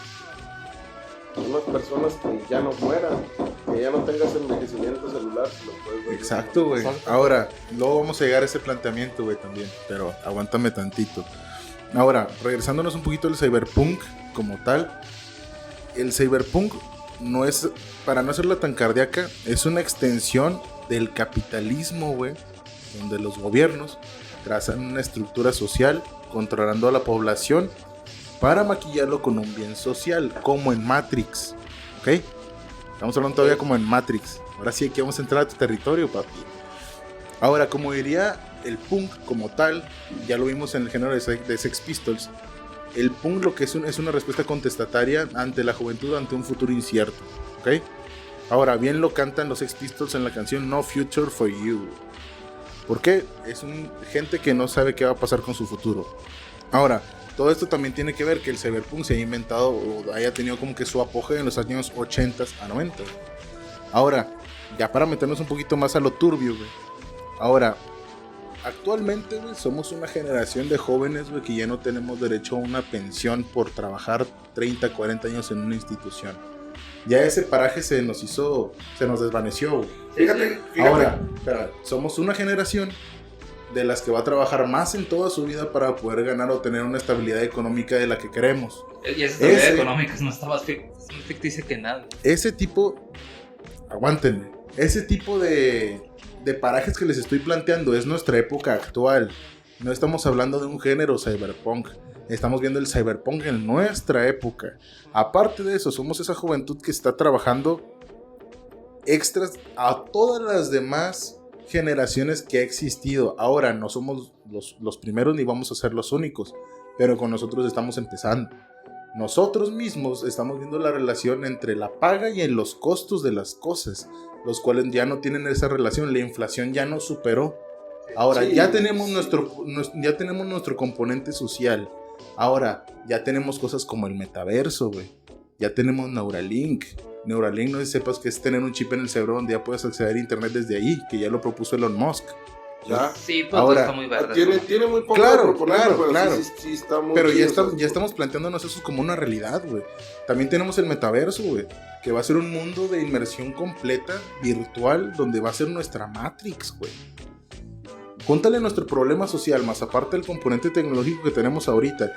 unas personas que ya no mueran, que ya no tengas envejecimiento celular. Si lo puedes ver. Exacto, güey. Exacto. Ahora, luego vamos a llegar a ese planteamiento, güey, también. Pero aguántame tantito. Ahora, regresándonos un poquito al cyberpunk como tal, el cyberpunk no es, para no hacerla tan cardíaca, es una extensión del capitalismo, güey, donde los gobiernos trazan una estructura social controlando a la población para maquillarlo con un bien social, como en Matrix, ¿ok? Estamos hablando todavía como en Matrix. Ahora sí que vamos a entrar a tu territorio, papi. Ahora, como diría el punk como tal, ya lo vimos en el género de Sex Pistols, el punk lo que es una respuesta contestataria ante la juventud, ante un futuro incierto, ¿ok? Ahora, bien lo cantan los Sex Pistols en la canción No Future for You. ¿Por qué? Es gente que no sabe qué va a pasar con su futuro. Ahora, todo esto también tiene que ver que el cyberpunk se haya inventado o haya tenido como que su apogeo en los años 80 a 90. Ahora, ya para meternos un poquito más a lo turbio, güey. Ahora, actualmente, güey, somos una generación de jóvenes, güey, que ya no tenemos derecho a una pensión por trabajar 30, 40 años en una institución. Ya ese paraje se nos desvaneció, güey. Fíjate. Ahora, espera, somos una generación de las que va a trabajar más en toda su vida para poder ganar o tener una estabilidad económica de la que queremos. Y esa estabilidad económica no está más ficticia que nada. Ese tipo, aguántenme, ese tipo de parajes que les estoy planteando es nuestra época actual. No estamos hablando de un género cyberpunk. Estamos viendo el cyberpunk en nuestra época. Aparte de eso, somos esa juventud que está trabajando extras a todas las demás generaciones que ha existido. Ahora no somos los primeros ni vamos a ser los únicos, pero con nosotros estamos empezando. Nosotros mismos estamos viendo la relación entre la paga y en los costos de las cosas, los cuales ya no tienen esa relación. La inflación ya nos superó. Ahora sí, ya tenemos nuestro componente social. Ahora ya tenemos cosas como el metaverso, güey. Ya tenemos Neuralink. Neuralink, no sé si sepas que es tener un chip en el cerebro donde ya puedes acceder a internet desde ahí, que ya lo propuso Elon Musk. ¿Ya? Sí, pues ahora está muy verde. Tiene muy poco. Claro. Sí está muy pero chido, ya estamos planteándonos eso como una realidad, güey. También tenemos el metaverso, güey, que va a ser un mundo de inmersión completa, virtual, donde va a ser nuestra Matrix, güey. Júntale nuestro problema social, más aparte del componente tecnológico que tenemos ahorita.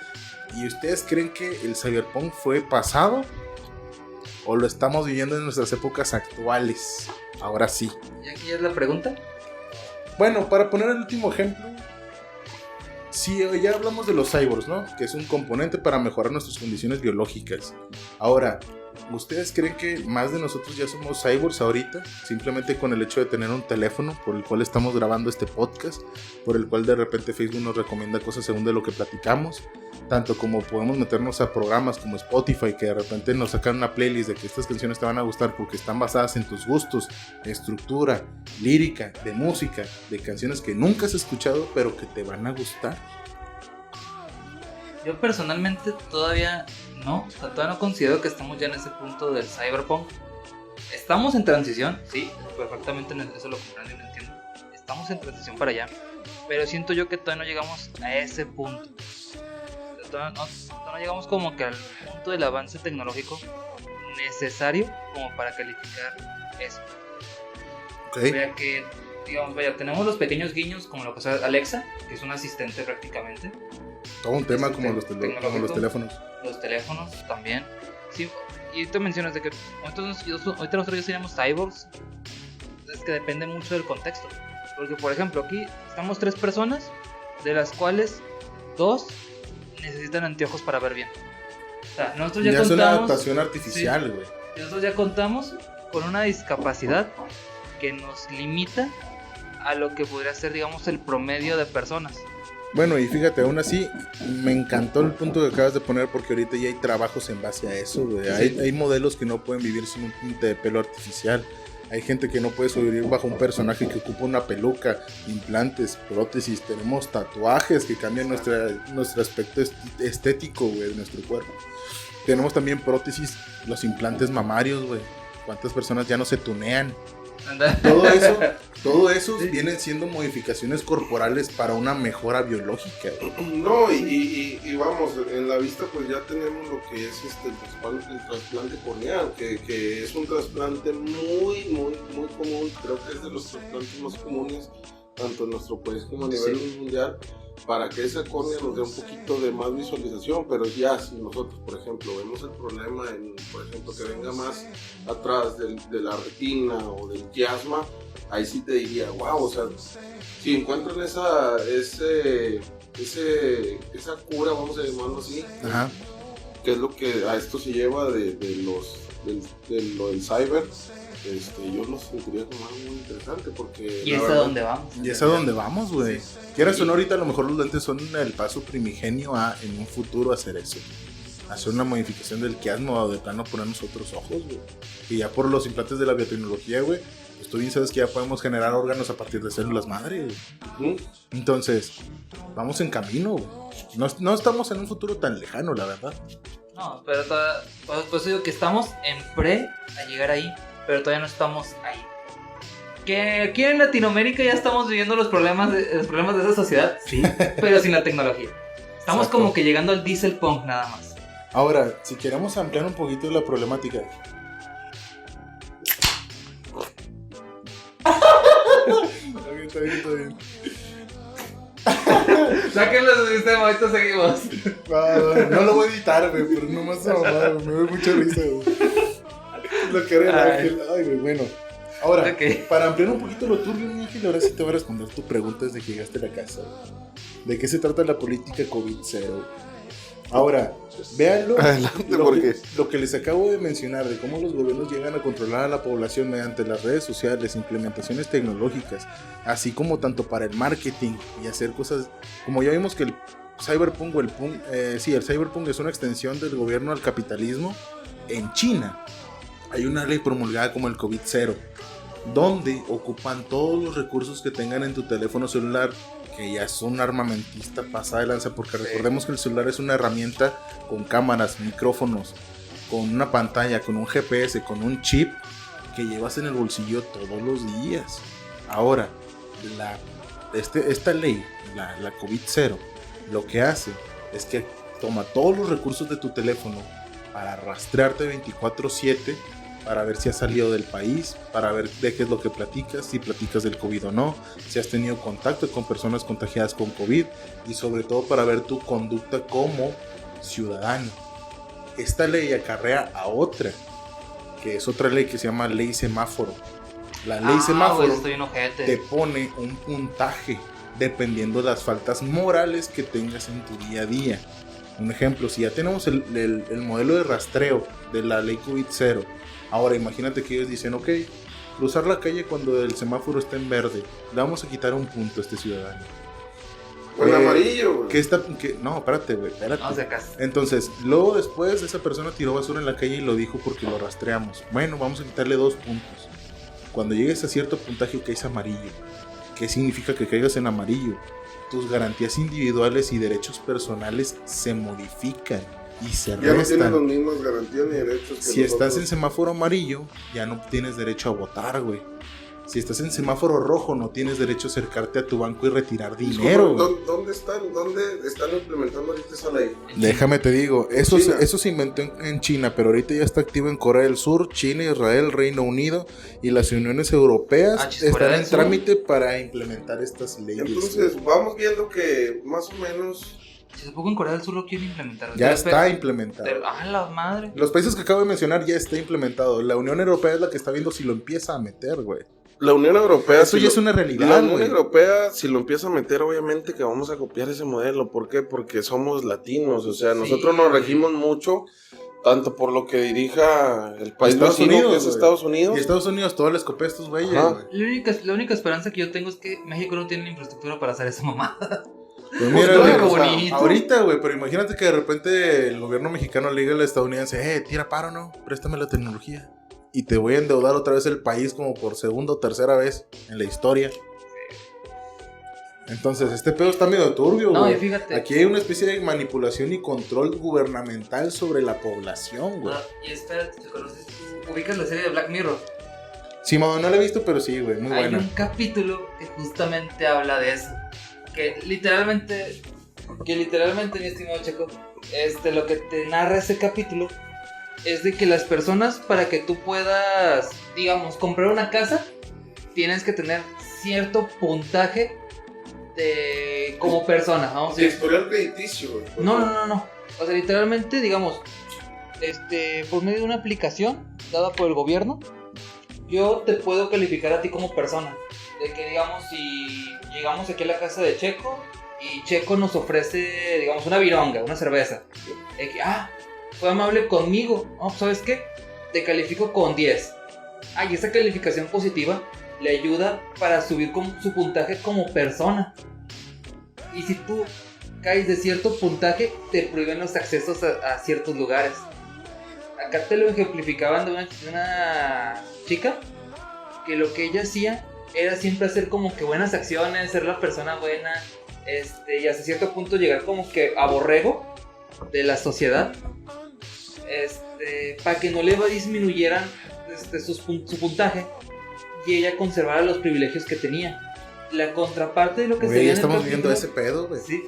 ¿Y ustedes creen que el cyberpunk fue pasado? ¿O lo estamos viviendo en nuestras épocas actuales? Ahora sí. ¿Y aquí es la pregunta? Bueno, para poner el último ejemplo, si ya hablamos de los cyborgs, ¿no? Que es un componente para mejorar nuestras condiciones biológicas. Ahora, ¿ustedes creen que más de nosotros ya somos cyborgs ahorita? Simplemente con el hecho de tener un teléfono por el cual estamos grabando este podcast, por el cual de repente Facebook nos recomienda cosas según de lo que platicamos, tanto como podemos meternos a programas como Spotify, que de repente nos sacan una playlist de que estas canciones te van a gustar porque están basadas en tus gustos, estructura, lírica, de música, de canciones que nunca has escuchado pero que te van a gustar. Yo personalmente todavía no, o sea, todavía no considero que estamos ya en ese punto del cyberpunk. Estamos en transición, sí, perfectamente eso lo comprendo y lo entiendo. Estamos en transición para allá, pero siento yo que todavía no llegamos a ese punto. Todavía no llegamos como que al punto del avance tecnológico necesario como para calificar eso. Okay. Vaya que, digamos, tenemos los pequeños guiños como lo que es Alexa, que es un asistente prácticamente. Todo un tema como los teléfonos. Los teléfonos también. Sí, y tú mencionas de que ahorita nosotros ya seríamos cyborgs. Es que depende mucho del contexto. Porque, por ejemplo, aquí estamos 3 personas, de las cuales 2 necesitan anteojos para ver bien. O sea, nosotros ya contamos... es una adaptación artificial, güey. Sí, nosotros ya contamos con una discapacidad que nos limita a lo que podría ser, digamos, el promedio de personas. Bueno, y fíjate, aún así, me encantó el punto que acabas de poner porque ahorita ya hay trabajos en base a eso, güey. Sí. Hay modelos que no pueden vivir sin un tinte de pelo artificial. Hay gente que no puede sobrevivir bajo un personaje que ocupa una peluca, implantes, prótesis. Tenemos tatuajes que cambian nuestro aspecto estético, güey, de nuestro cuerpo. Tenemos también prótesis, los implantes mamarios, güey. ¿Cuántas personas ya no se tunean? Todo eso vienen siendo modificaciones corporales para una mejora biológica. No, y vamos, en la vista pues ya tenemos lo que es el trasplante corneal, que es un trasplante muy común, creo que es de los trasplantes más comunes tanto en nuestro país como a nivel mundial, para que esa córnea nos dé un poquito de más visualización. Pero ya si nosotros, por ejemplo, vemos el problema en, por ejemplo, que venga más atrás de la retina o del quiasma, ahí sí te diría, wow, o sea, si encuentran esa cura, vamos a llamarlo así, Ajá. que es lo que a esto se lleva de lo del cyber, yo lo sentiría como algo muy interesante, porque Y es a donde vamos. Y es a donde vamos, güey. Quieras o no, ahorita a lo mejor los lentes son el paso primigenio a, en un futuro, hacer eso. Hacer una modificación del quiasma o de plano ponernos otros ojos, güey. Y ya por los implantes de la biotecnología, güey, pues tú bien sabes que ya podemos generar órganos a partir de células madre, güey. Entonces, vamos en camino, güey. No estamos en un futuro tan lejano, la verdad. No, pero pues digo que estamos en pre a llegar ahí, pero todavía no estamos ahí. Que aquí en Latinoamérica ya estamos viviendo los problemas de esa sociedad, sí, pero sin la tecnología. Estamos Exacto. como que llegando al diesel punk nada más. Ahora, si queremos ampliar un poquito la problemática. Está bien. Sáquenlo de su sistema, ahorita seguimos. No lo voy a editar, güey, pero nomás se mamá, me da mucha risa, güey. Lo que era el ángel. Ay, güey, bueno. Ahora, para ampliar un poquito lo turbio, mi ángel, ahora sí te voy a responder tu pregunta desde que llegaste a la casa, güey. ¿De qué se trata la política COVID-0? Ahora, véanlo. Adelante, lo que les acabo de mencionar, de cómo los gobiernos llegan a controlar a la población mediante las redes sociales, implementaciones tecnológicas, así como tanto para el marketing y hacer cosas, como ya vimos que el cyberpunk o el cyberpunk es una extensión del gobierno al capitalismo. En China hay una ley promulgada como el COVID-0, donde ocupan todos los recursos que tengan en tu teléfono celular, que ya es un armamentista pasada de lanza, porque recordemos que el celular es una herramienta con cámaras, micrófonos, con una pantalla, con un GPS, con un chip que llevas en el bolsillo todos los días. Ahora, esta ley, la COVID-0, lo que hace es que toma todos los recursos de tu teléfono para rastrearte 24/7, para ver si has salido del país, para ver de qué es lo que platicas, si platicas del COVID o no, si has tenido contacto con personas contagiadas con COVID, y sobre todo para ver tu conducta como ciudadano. Esta ley acarrea a otra, que es otra ley que se llama ley semáforo. La ley semáforo te pone un puntaje dependiendo de las faltas morales que tengas en tu día a día. Un ejemplo, si ya tenemos el modelo de rastreo de la ley COVID-0, ahora imagínate que ellos dicen, ok, cruzar la calle cuando el semáforo está en verde, le vamos a quitar un punto a este ciudadano. O en amarillo, güey. No, espérate, güey, espérate. No, se casa. Entonces, luego después esa persona tiró basura en la calle y lo dijo porque lo rastreamos. Bueno, vamos a quitarle 2 puntos. Cuando llegues a cierto puntaje que es amarillo, ¿qué significa que caigas en amarillo? Tus garantías individuales y derechos personales se modifican y se restan. Ya no tienes las mismas garantías ni derechos que si estás en semáforo amarillo, ya no tienes derecho a votar, güey. Si estás en semáforo rojo, no tienes derecho a acercarte a tu banco y retirar dinero. ¿Dónde están implementando ahorita esa ley? Déjame te digo, eso se inventó en China, pero ahorita ya está activo en Corea del Sur, China, Israel, Reino Unido y las uniones europeas están en trámite para implementar estas leyes. Entonces, vamos viendo que más o menos... Si se pongo en Corea del Sur lo quieren implementar. Ya está implementado. La madre. Los países que acabo de mencionar ya está implementado. La Unión Europea es la que está viendo si lo empieza a meter, güey. La Unión Europea... Eso ya es una realidad, La Unión Europea, si lo empieza a meter, obviamente que vamos a copiar ese modelo. ¿Por qué? Porque somos latinos. O sea, nosotros nos regimos mucho, tanto por lo que dirija el país vecino, que es Estados Unidos. Y Estados Unidos, todas les copia a estos güeyes, güey. La única esperanza que yo tengo es que México no tiene la infraestructura para hacer esa mamada. Pues mira, güey, ahorita, güey, pero imagínate que de repente el gobierno mexicano le diga al estadounidense, tira paro, ¿no? Préstame la tecnología. Y te voy a endeudar otra vez el país como por segunda o tercera vez en la historia. Entonces, este pedo está medio turbio, güey. No, fíjate. Aquí hay una especie de manipulación y control gubernamental sobre la población, güey. Y espérate, ¿ubicas la serie de Black Mirror? Sí, no la he visto, pero sí, güey, muy buena. Hay un capítulo que justamente habla de eso. Que literalmente, mi estimado Checo, lo que te narra ese capítulo es de que las personas, para que tú puedas, digamos, comprar una casa, tienes que tener cierto puntaje como persona, vamos a De decir. historial crediticio, güey. No. O sea, literalmente, digamos, por medio de una aplicación dada por el gobierno, yo te puedo calificar a ti como persona. De que, digamos, si llegamos aquí a la casa de Checo y Checo nos ofrece, digamos, una vironga, una cerveza. De que, fue amable conmigo. ¿Sabes qué? Te califico con 10. Y esa calificación positiva le ayuda para subir su puntaje como persona. Y si tú caes de cierto puntaje, te prohíben los accesos a ciertos lugares. Acá te lo ejemplificaban de una chica que lo que ella hacía era siempre hacer como que buenas acciones, ser la persona buena, y hasta cierto punto llegar como que a borrego de la sociedad, para que no le disminuyeran su puntaje y ella conservara los privilegios que tenía. La contraparte de lo que se Güey, veía ya en el estamos viendo capítulo, ese pedo, güey. sí.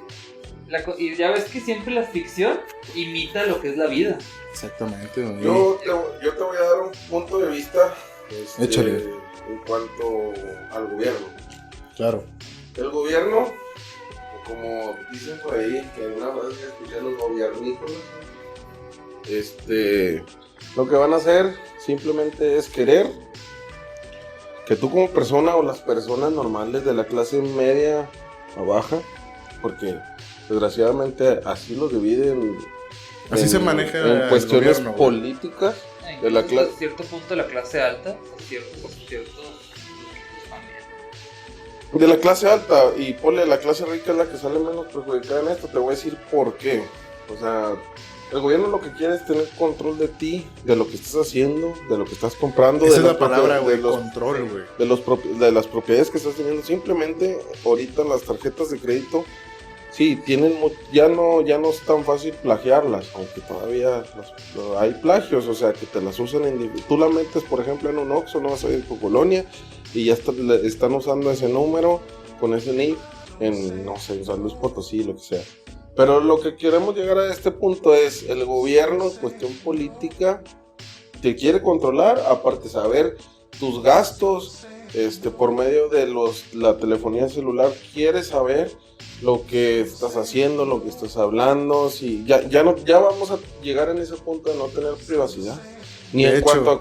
Y ya ves que siempre la ficción imita lo que es la vida. Exactamente, güey. Yo te voy a dar un punto de vista Échale. en cuanto al gobierno. Claro. El gobierno, como dicen por ahí, que en una vez que escuché los gobiernícolas, lo que van a hacer simplemente es querer que tú como persona o las personas normales de la clase media a baja, porque desgraciadamente así los dividen. Así se maneja en el cuestiones gobierno, güey. políticas de la Incluso clase. a cierto punto de la clase alta, ciertos también. De la clase alta, y ponle la clase rica es la que sale menos perjudicada en esto. Te voy a decir por qué. O sea, el gobierno lo que quiere es tener control de ti, de lo que estás haciendo, de lo que estás comprando. Esa de es la los palabra, propios- güey, de los- control, güey. de las propiedades que estás teniendo. Simplemente ahorita las tarjetas de crédito, sí, tienen ya no es tan fácil plagiarlas, aunque todavía hay plagios, o sea, que te las usan tú la metes, por ejemplo, en un Oxxo, no vas a ir por Colonia, y ya están usando ese número con ese NIP en, no sé, en San Luis Potosí, lo que sea. Pero lo que queremos llegar a este punto es, el gobierno en cuestión política te quiere controlar, aparte saber tus gastos, por medio de la telefonía celular, quiere saber lo que estás haciendo, lo que estás hablando. Si ya vamos a llegar en ese punto de no tener privacidad, ni De en hecho. cuanto a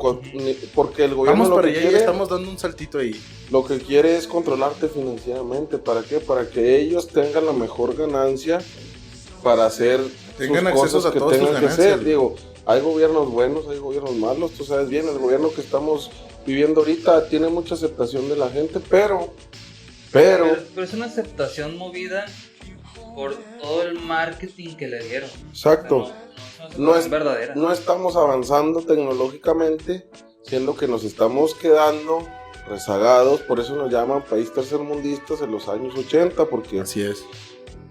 porque el gobierno Vamos lo para que allá y quiere, estamos dando un saltito ahí. lo que quiere es controlarte financieramente. ¿Para qué? Para que ellos tengan la mejor ganancia para hacer Tengan sus accesos cosas a que todas sus tengan que ganancias, hacer. güey. Digo, hay gobiernos buenos, hay gobiernos malos. Tú sabes bien, el gobierno que estamos viviendo ahorita tiene mucha aceptación de la gente, pero Pero es una aceptación movida por todo el marketing que le dieron. exacto. O sea, No no es- es verdadera. No estamos avanzando tecnológicamente, siendo que nos estamos quedando rezagados. Por eso nos llaman país tercermundistas en los años 80, porque Así es.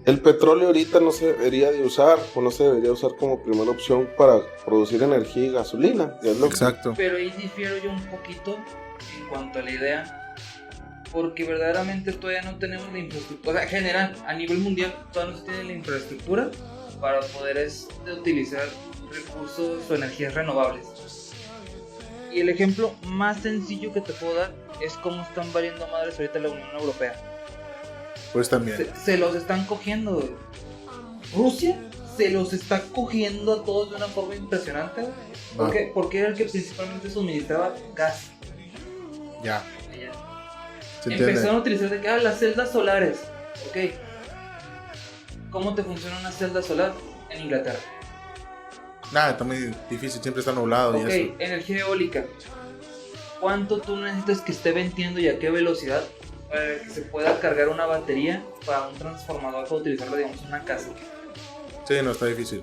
el petróleo ahorita no se debería de usar, o no se debería usar como primera opción para producir energía y gasolina. Que es lo que- Exacto. Pero ahí difiero yo un poquito en cuanto a la idea. Porque verdaderamente todavía no tenemos la infraestructura. O sea, en general, a nivel mundial, todavía no se tiene la infraestructura para poder utilizar recursos o energías renovables. Y el ejemplo más sencillo que te puedo dar es cómo están valiendo madres ahorita la Unión Europea. Pues también. Se los están cogiendo, güey. Rusia se los está cogiendo a todos de una forma impresionante, güey. ¿Por Va. qué? Porque era el que principalmente suministraba gas. Ya. Allá. ¿Se entiende? Empezaron a utilizar de que, las celdas solares. Ok. ¿Cómo te funciona una celda solar? En Inglaterra. Nada, está muy difícil. Siempre está nublado Ok, y eso. energía eólica. ¿Cuánto tú necesitas que esté venteando y a qué velocidad para que se pueda cargar una batería para un transformador para utilizarlo, digamos, en una casa? Sí, no, está difícil.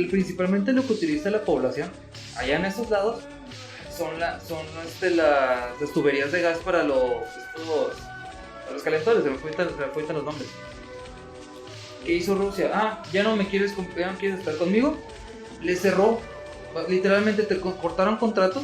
Principalmente lo que utiliza la población allá en esos lados son las tuberías de gas para los calentadores, se me cuentan los nombres. ¿Qué hizo Rusia? Ya no quieres estar conmigo. Le cerró, literalmente te cortaron contratos.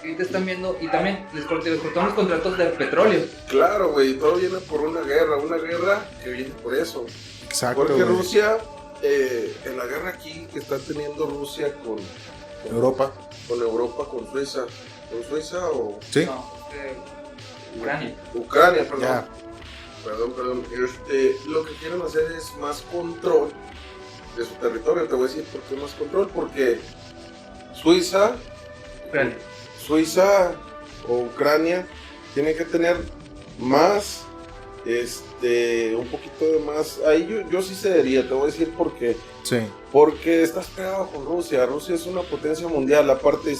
Y te están viendo, y también les cortaron los contratos de petróleo. Claro, güey, todo viene por una guerra que viene por eso. Exacto. Porque güey. Rusia, en la guerra aquí que está teniendo Rusia con Europa. Europa, con Suiza. ¿Con Suiza o...? Sí. No, Ucrania, perdón. Ya. Perdón. Lo que quieren hacer es más control de su territorio. Te voy a decir por qué más control. Porque Suiza o Ucrania tienen que tener más, un poquito de más. Ahí yo sí cedería, te voy a decir por qué. Sí. Porque estás pegado con Rusia. Rusia es una potencia mundial. Aparte,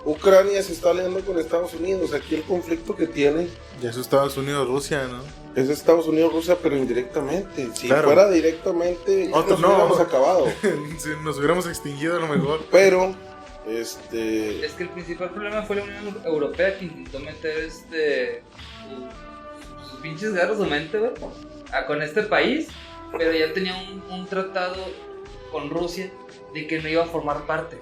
Ucrania se está aliando con Estados Unidos. Aquí el conflicto que tiene Ya es Estados Unidos, Rusia, ¿no? es Estados Unidos, Rusia, pero indirectamente. Si Claro. fuera directamente, ya nos hubiéramos acabado. Si nos hubiéramos extinguido a lo mejor. Pero, Es que el principal problema fue la Unión Europea que intentó meter sus pinches garras de mente, güey, con este país, pero ya tenía un tratado con Rusia de que no iba a formar parte.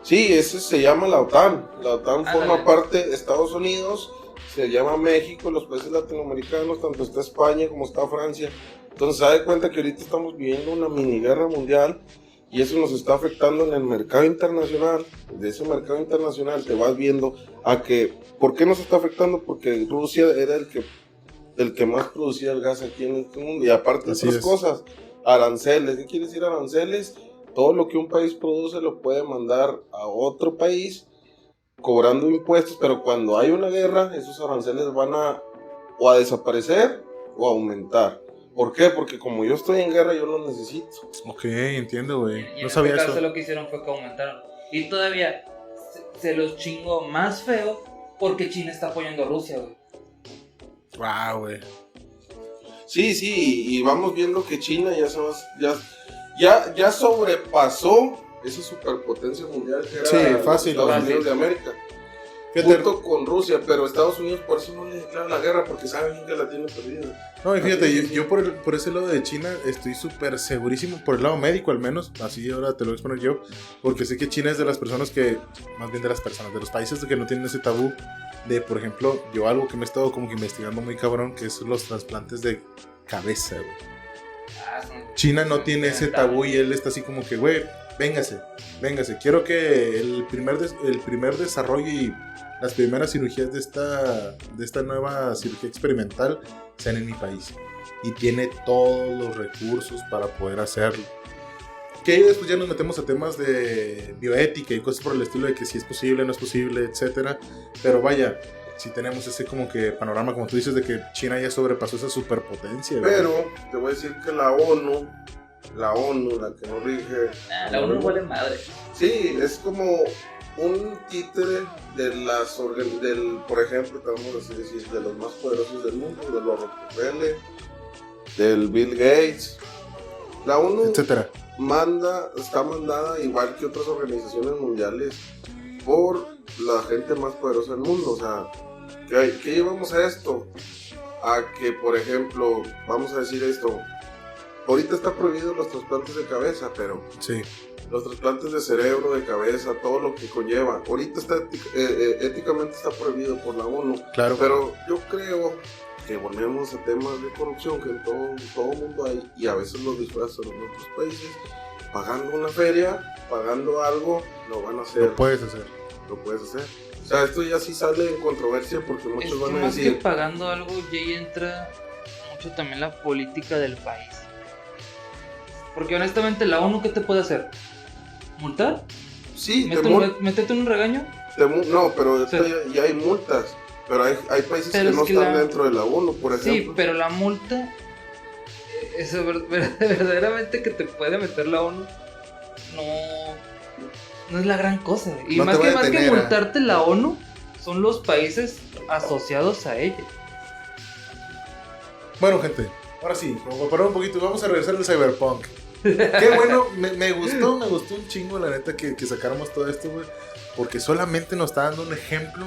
sí, ese se llama la OTAN. La OTAN forma Ándale. parte de Estados Unidos, se llama México, los países latinoamericanos, tanto está España como está Francia. Entonces, se da cuenta que ahorita estamos viviendo una mini guerra mundial y eso nos está afectando en el mercado internacional. De ese mercado internacional te vas viendo ¿por qué nos está afectando? Porque Rusia era el que más producía el gas aquí en este mundo. Y aparte de Así otras es. cosas, aranceles. ¿Qué quiere decir aranceles? Todo lo que un país produce lo puede mandar a otro país cobrando impuestos, pero cuando hay una guerra, esos aranceles van o a desaparecer o a aumentar. ¿Por qué? Porque como yo estoy en guerra, yo los necesito. Ok, entiendo, güey. Y en No sabía este caso eso. lo que hicieron fue que aumentaron. Y todavía se los chingó más feo porque China está apoyando a Rusia, güey. Wow, güey. Sí, y vamos viendo que China ya sobrepasó esa superpotencia mundial que era Sí, fácil, Estados fácil. Unidos de América. Fíjate, Junto con Rusia, pero Estados Unidos por eso no le declara la guerra, porque sabe bien que la tiene perdida. no, y fíjate, yo por ese lado de China estoy súper segurísimo, por el lado médico al menos, así ahora te lo voy a exponer yo, porque sé que China es de las personas que, más bien de los países que no tienen ese tabú de, por ejemplo, yo algo que me he estado como que investigando muy cabrón, que es los trasplantes de cabeza, güey. China no tiene ese tabú y él está así como que, güey, véngase, quiero que el primer desarrollo y las primeras cirugías de esta nueva cirugía experimental sean en mi país. Y tiene todos los recursos para poder hacerlo. Que ahí después ya nos metemos a temas de bioética y cosas por el estilo de que si es posible, no es posible, etcétera. Pero vaya, si tenemos ese como que panorama, como tú dices, de que China ya sobrepasó esa superpotencia. ¿verdad? Pero te voy a decir que la ONU, la que nos rige... La ONU vale madre. Sí, es como un títere de por ejemplo, te vamos a decir, de los más poderosos del mundo, de los Rockefeller, del Bill Gates. La ONU Etcétera. está mandada igual que otras organizaciones mundiales por la gente más poderosa del mundo. O sea, ¿qué llevamos a esto? A que, por ejemplo, vamos a decir esto, ahorita está prohibido los trasplantes de cabeza, pero Sí. los trasplantes de cerebro, de cabeza, todo lo que conlleva, ahorita está éticamente está prohibido por la ONU. Claro. Pero yo creo que volvemos a temas de corrupción que en todo mundo hay, y a veces los disfrazan en otros países, pagando una feria, pagando algo, lo van a hacer. Lo puedes hacer. Lo puedes hacer. O sea, esto ya sí sale en controversia porque Es muchos que van a más que decir, pagando algo, ya ahí entra mucho también la política del país. Porque honestamente, la ONU, ¿qué te puede hacer? ¿Multar? sí, ¿Métete en un regaño? no, pero Sí. ya hay multas, pero hay países Pero que no es que están la- dentro de la ONU, por Sí, ejemplo. pero la multa, eso verdaderamente que te puede meter la ONU, no es la gran cosa. Y No te más va a que detener, multarte la ONU, son los países asociados a ella. Bueno, gente, ahora sí, como para parar un poquito, vamos a regresar al Cyberpunk. Qué bueno, me gustó un chingo, la neta, que sacáramos todo esto, güey. Porque solamente nos está dando un ejemplo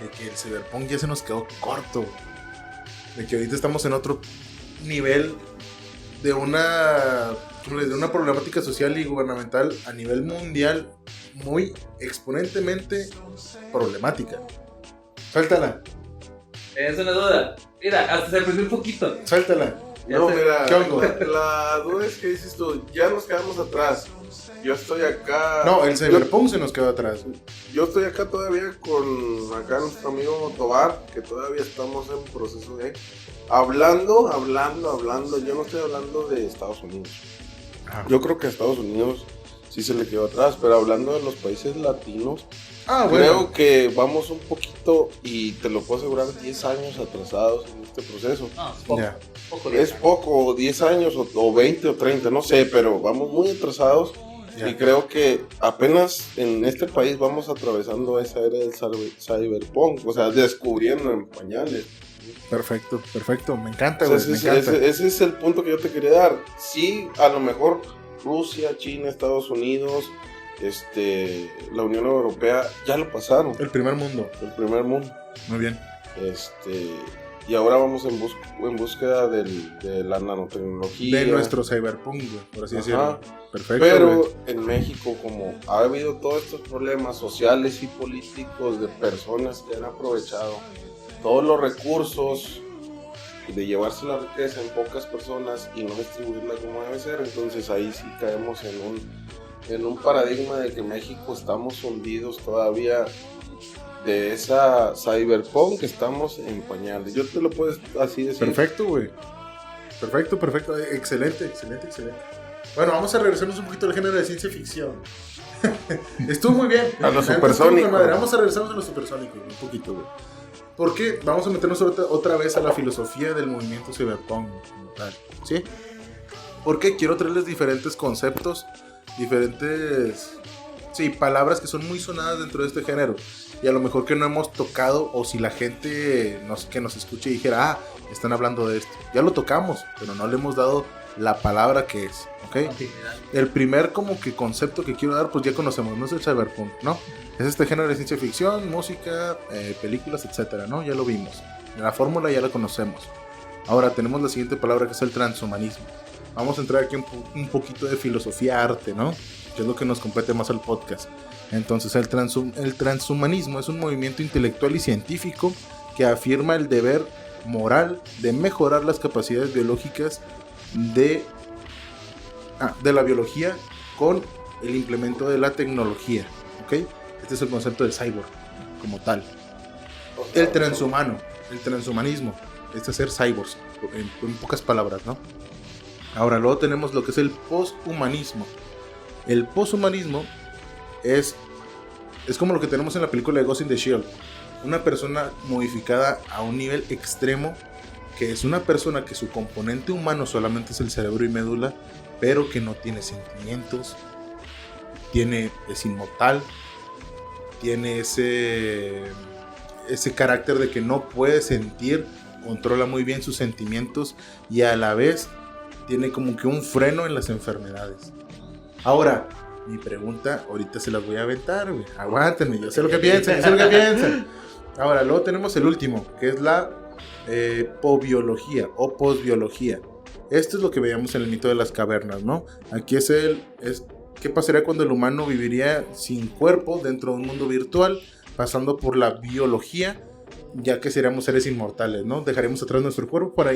de que el Cyberpunk ya se nos quedó corto. De que ahorita estamos en otro nivel de una problemática social y gubernamental a nivel mundial muy exponentemente problemática. Suéltala, Es una duda. Mira, hasta se prendió un poquito. suéltala. No, mira, ¿Qué onda? la duda es que dices tú, ya nos quedamos atrás. Yo estoy acá. No, el Cyberpunk se nos quedó atrás. Yo estoy acá todavía con acá nuestro amigo Tobar, que todavía estamos en proceso de hablando. Yo no estoy hablando de Estados Unidos. Yo creo que a Estados Unidos sí se le quedó atrás, pero hablando de los países latinos, creo que vamos un poquito, y te lo puedo asegurar, 10 años atrasados en este proceso. No, es poco. Ya. Es poco, 10 años o 20 o 30, no sé, pero vamos muy atrasados. Ya. Y creo que apenas en este país vamos atravesando esa era del cyberpunk, o sea, descubriendo en pañales. Perfecto, me encanta, O güey, sea, me encanta. ese es el punto que yo te quería dar. Sí, a lo mejor Rusia, China, Estados Unidos, la Unión Europea ya lo pasaron, El primer mundo, el primer mundo. muy bien. Y ahora vamos en búsqueda de la nanotecnología. De nuestro Cyberpunk, güey, por así Ajá. decirlo. Perfecto, Pero güey. en México, como ha habido todos estos problemas sociales y políticos de personas que han aprovechado todos los recursos de llevarse la riqueza en pocas personas y no distribuirla como debe ser, entonces ahí sí caemos en un paradigma de que México estamos hundidos todavía de esa cyberpunk, que estamos en pañales. Yo te lo puedo así decir. Perfecto, güey. Perfecto. Excelente. Bueno, vamos a regresarnos un poquito al género de ciencia ficción. Estuvo muy bien. A lo Estuvo supersónico. con madre. Vamos a regresarnos a lo supersónico, un poquito, güey. Porque vamos a meternos otra vez a la filosofía del movimiento cyberpunk, como tal, ¿sí? Porque quiero traerles diferentes conceptos, palabras que son muy sonadas dentro de este género. Y a lo mejor que no hemos tocado, o si la gente que nos escuche dijera, están hablando de esto. Ya lo tocamos, pero no le hemos dado la palabra que es, ¿ok? Continuidad. El primer como que concepto que quiero dar, pues ya conocemos, no es el cyberpunk, ¿no? Es este género de ciencia ficción, música, películas, etcétera, ¿no? Ya lo vimos. La fórmula ya la conocemos. Ahora tenemos la siguiente palabra, que es el transhumanismo. Vamos a entrar aquí un poquito de filosofía arte, ¿no? Que es lo que nos compete más al podcast. Entonces el transhumanismo es un movimiento intelectual y científico que afirma el deber moral de mejorar las capacidades biológicas de la biología con el implemento de la tecnología, ¿ok? Este es el concepto del cyborg como tal. El transhumanismo es hacer cyborgs, en pocas palabras, ¿no? Ahora luego tenemos lo que es el posthumanismo. El posthumanismo es como lo que tenemos en la película de Ghost in the Shell. Una persona modificada a un nivel extremo, que es una persona que su componente humano solamente es el cerebro y médula, pero que no tiene sentimientos, es inmortal, tiene ese carácter de que no puede sentir, controla muy bien sus sentimientos y a la vez tiene como que un freno en las enfermedades. Ahora, mi pregunta, ahorita se las voy a aventar, güey. Aguántenme, yo sé lo que piensan. Ahora, luego tenemos el último, que es la pobiología o posbiología. Esto es lo que veíamos en el mito de las cavernas, ¿no? Aquí es ¿qué pasaría cuando el humano viviría sin cuerpo dentro de un mundo virtual, pasando por la biología, ya que seríamos seres inmortales, ¿no? Dejaremos atrás nuestro cuerpo para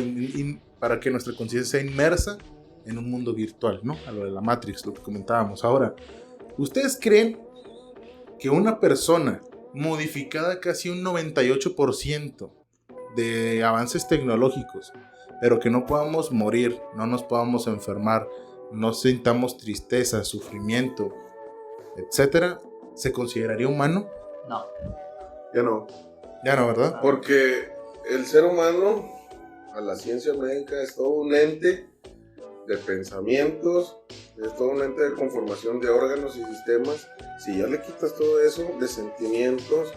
que nuestra conciencia sea inmersa en un mundo virtual, ¿no? A lo de la Matrix, lo que comentábamos. Ahora, ¿ustedes creen que una persona modificada casi un 98% de avances tecnológicos, pero que no podamos morir, no nos podamos enfermar, no sintamos tristeza, sufrimiento, etcétera, se consideraría humano? No. Ya no. Ya no, ¿verdad? Porque el ser humano, a la ciencia médica, es todo un ente de pensamientos, es todo un ente de conformación de órganos y sistemas. Si ya le quitas todo eso, de sentimientos,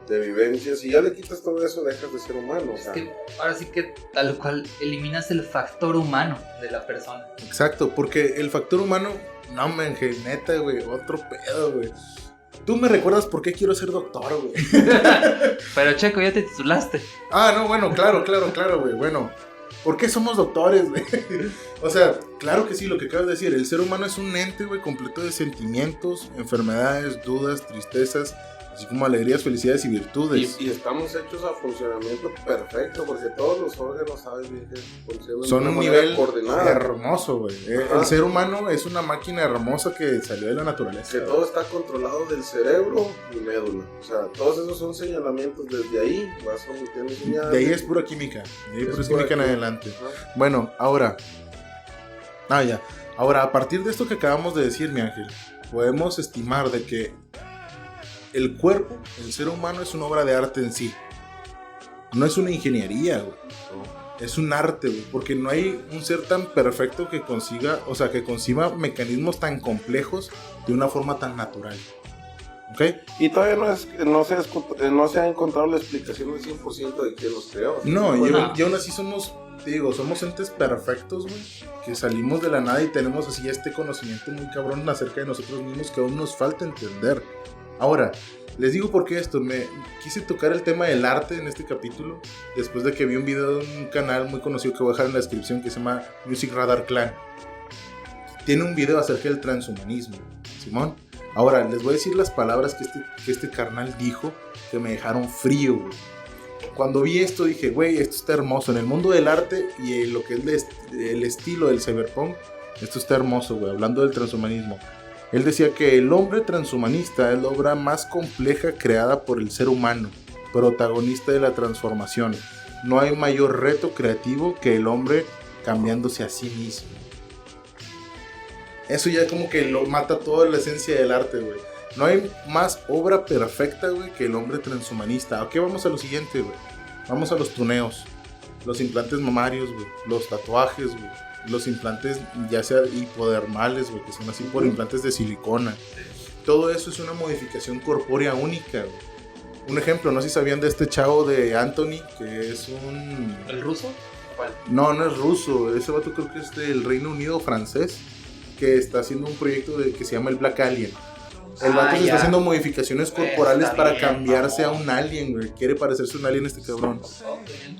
de vivencias, si ya le quitas todo eso, dejas de ser humano. Es que ahora sí que tal cual eliminas el factor humano de la persona. Exacto, porque el factor humano, no me neta, güey, otro pedo, güey. Tú me recuerdas por qué quiero ser doctor, güey. Pero Checo, ya te titulaste. No, bueno, claro, güey. Bueno, ¿por qué somos doctores, güey? O sea, claro que sí, lo que acabas de decir. El ser humano es un ente, güey, completo de sentimientos, enfermedades, dudas, tristezas, así como alegrías, felicidades y virtudes. Y estamos hechos a funcionamiento perfecto, porque todos los órganos, ¿sabes bien? Que funcionan Son de un una manera nivel coordinada. hermoso, güey. El ser humano es una máquina hermosa que salió de la naturaleza. Que todo está controlado del cerebro y médula. O sea, todos esos son señalamientos. Desde ahí vas omitiendo señales. De ahí es pura química. De ahí es pura química en adelante. Ajá. Bueno, ahora. Ya. Ahora, a partir de esto que acabamos de decir, mi ángel, podemos estimar de que el cuerpo, el ser humano, es una obra de arte en sí. No es una ingeniería, güey. Es un arte, güey. Porque no hay un ser tan perfecto que consiga, o sea, que conciba mecanismos tan complejos de una forma tan natural. ¿Ok? Y todavía no se ha encontrado la explicación del 100% de quién los creó. No, Bueno. y aún así somos entes perfectos, güey, que salimos de la nada y tenemos así este conocimiento muy cabrón acerca de nosotros mismos que aún nos falta entender. Ahora, les digo por qué esto, me quise tocar el tema del arte en este capítulo, después de que vi un video de un canal muy conocido que voy a dejar en la descripción que se llama Music Radar Clan. Tiene un video acerca del transhumanismo, Simón. Ahora, les voy a decir las palabras que este carnal dijo que me dejaron frío, güey. Cuando vi esto dije, güey, esto está hermoso. En el mundo del arte y en lo que es el estilo del cyberpunk, esto está hermoso, güey. Hablando del transhumanismo. Él decía que el hombre transhumanista es la obra más compleja creada por el ser humano, protagonista de la transformación. No hay mayor reto creativo que el hombre cambiándose a sí mismo. Eso ya como que lo mata toda la esencia del arte, güey. No hay más obra perfecta, güey, que el hombre transhumanista. Ok, vamos a lo siguiente, güey. Vamos a los tuneos, los implantes mamarios, güey, los tatuajes, güey, los implantes ya sea hipodermales, güey, que son así por implantes de silicona. Todo eso es una modificación corpórea única, güey. Un ejemplo, no sé si sabían de este chavo de Anthony, que es un... ¿El ruso? ¿Cuál? No es ruso, ese vato creo que es del Reino Unido francés, que está haciendo un proyecto que se llama el Black Alien. El vato se está haciendo modificaciones corporales Está para bien, cambiarse a mamón. un alien, güey. Quiere parecerse un alien este cabrón.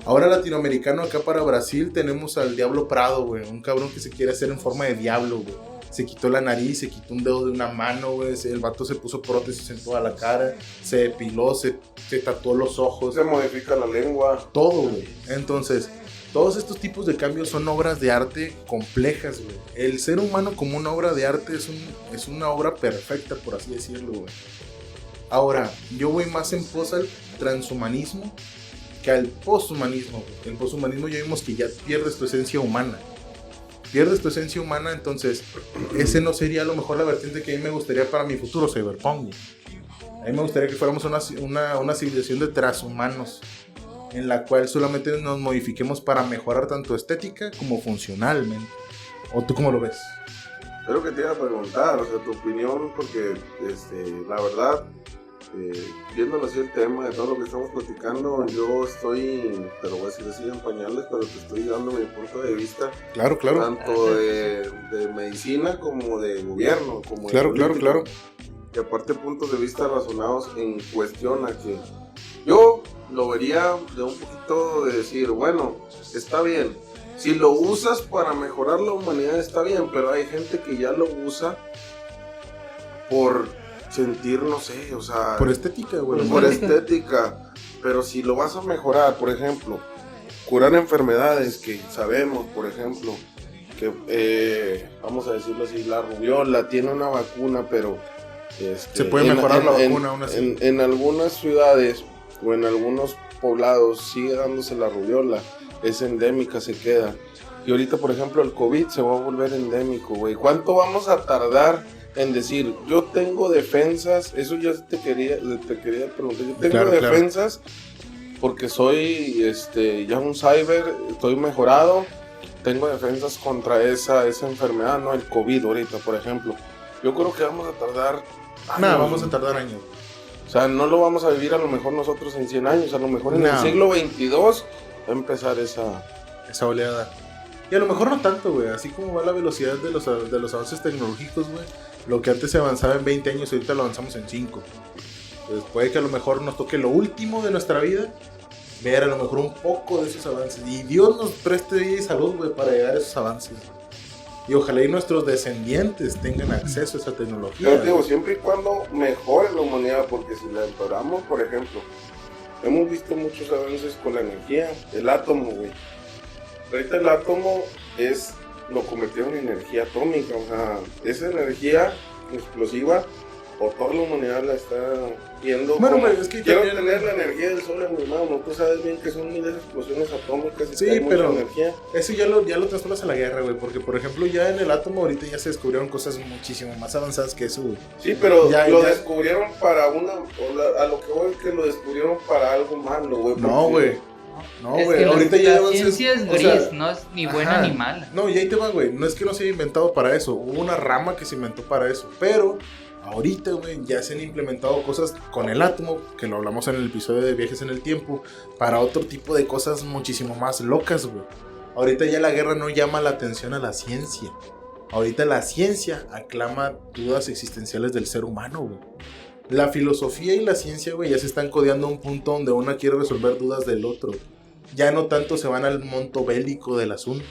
Ahora latinoamericano, acá para Brasil, tenemos al Diablo Prado, güey. Un cabrón que se quiere hacer en forma de diablo, güey. Se quitó la nariz, se quitó un dedo de una mano, güey. El vato se puso prótesis en toda la cara. Se depiló, se tatuó los ojos. Se modifica la lengua. Todo, güey. Entonces, todos estos tipos de cambios son obras de arte complejas, güey. El ser humano como una obra de arte es una obra perfecta, por así decirlo, güey. Ahora, yo voy más en pos al transhumanismo que al poshumanismo, güey. El poshumanismo ya vimos que ya pierdes tu esencia humana. Pierdes tu esencia humana, entonces ese no sería a lo mejor la vertiente que a mí me gustaría para mi futuro cyberpunk, güey. A mí me gustaría que fuéramos una civilización de transhumanos, en la cual solamente nos modifiquemos para mejorar tanto estética como funcionalmente. ¿O tú cómo lo ves? Es lo que te iba a preguntar, o sea, tu opinión, porque la verdad, viéndolo así el tema de todo lo que estamos platicando, yo estoy, te lo voy a decir así en pañales, pero te estoy dando mi punto de vista, Claro. tanto de medicina como de gobierno, como de Claro. política. Y aparte puntos de vista razonados en cuestión a que yo lo vería de un poquito de decir, bueno, está bien, si lo usas para mejorar la humanidad está bien, pero hay gente que ya lo usa por sentir, no sé, o sea, Por estética, güey. por estética, pero si lo vas a mejorar, por ejemplo, curar enfermedades que sabemos, por ejemplo, que vamos a decirlo así, la rubiola tiene una vacuna, pero Se puede mejorar la vacuna aún así. en algunas ciudades o en algunos poblados sigue dándose la rubiola, es endémica, se queda. Y ahorita, por ejemplo, el COVID se va a volver endémico, güey. ¿Cuánto vamos a tardar en decir, yo tengo defensas? Eso ya te quería preguntar. Yo tengo Claro. defensas porque soy ya un cyber, estoy mejorado, tengo defensas contra esa enfermedad, ¿no? El COVID ahorita, por ejemplo. Yo creo que vamos a tardar años. Vamos a tardar años. O sea, no lo vamos a vivir a lo mejor nosotros en 100 años, a lo mejor en el siglo XXII va a empezar esa oleada. Y a lo mejor no tanto, güey. Así como va la velocidad de los avances tecnológicos, güey. Lo que antes se avanzaba en 20 años, ahorita lo avanzamos en 5. Pues puede que a lo mejor nos toque lo último de nuestra vida, ver a lo mejor un poco de esos avances. Y Dios nos preste vida y salud, güey, para llegar a esos avances. Y ojalá y nuestros descendientes tengan acceso a esa tecnología. Yo digo, siempre y cuando mejore la humanidad, porque si la empeoramos, por ejemplo, hemos visto muchos avances con la energía, el átomo, güey. Ahorita el átomo lo convirtieron en energía atómica, o sea, esa energía explosiva, por toda la humanidad la está viendo. Bueno, como, es que quiero también... tener la energía del sol en mi mano, tú sabes bien que son miles de explosiones atómicas y Sí, que hay pero mucha energía. eso ya lo traspolas a la guerra, güey, porque por ejemplo ya en el átomo ahorita ya se descubrieron cosas muchísimo más avanzadas que eso, güey. Sí, pero Ya, lo ya. descubrieron para a lo que voy es que lo descubrieron para algo malo, güey. No, porque- güey. No, Es güey, que ahorita la ya hay avances, ciencia es o gris, sea, no es ni buena ajá. ni mala. No, y ahí te va, güey. No es que no se haya inventado para eso. Hubo una rama que se inventó para eso. Pero ahorita, güey, ya se han implementado cosas con el átomo, que lo hablamos en el episodio de Viajes en el Tiempo, para otro tipo de cosas muchísimo más locas, güey. Ahorita ya la guerra no llama la atención a la ciencia. Ahorita la ciencia aclama dudas existenciales del ser humano, güey. La filosofía y la ciencia, güey, ya se están codeando a un punto donde una quiere resolver dudas del otro. Ya no tanto se van al monto bélico del asunto.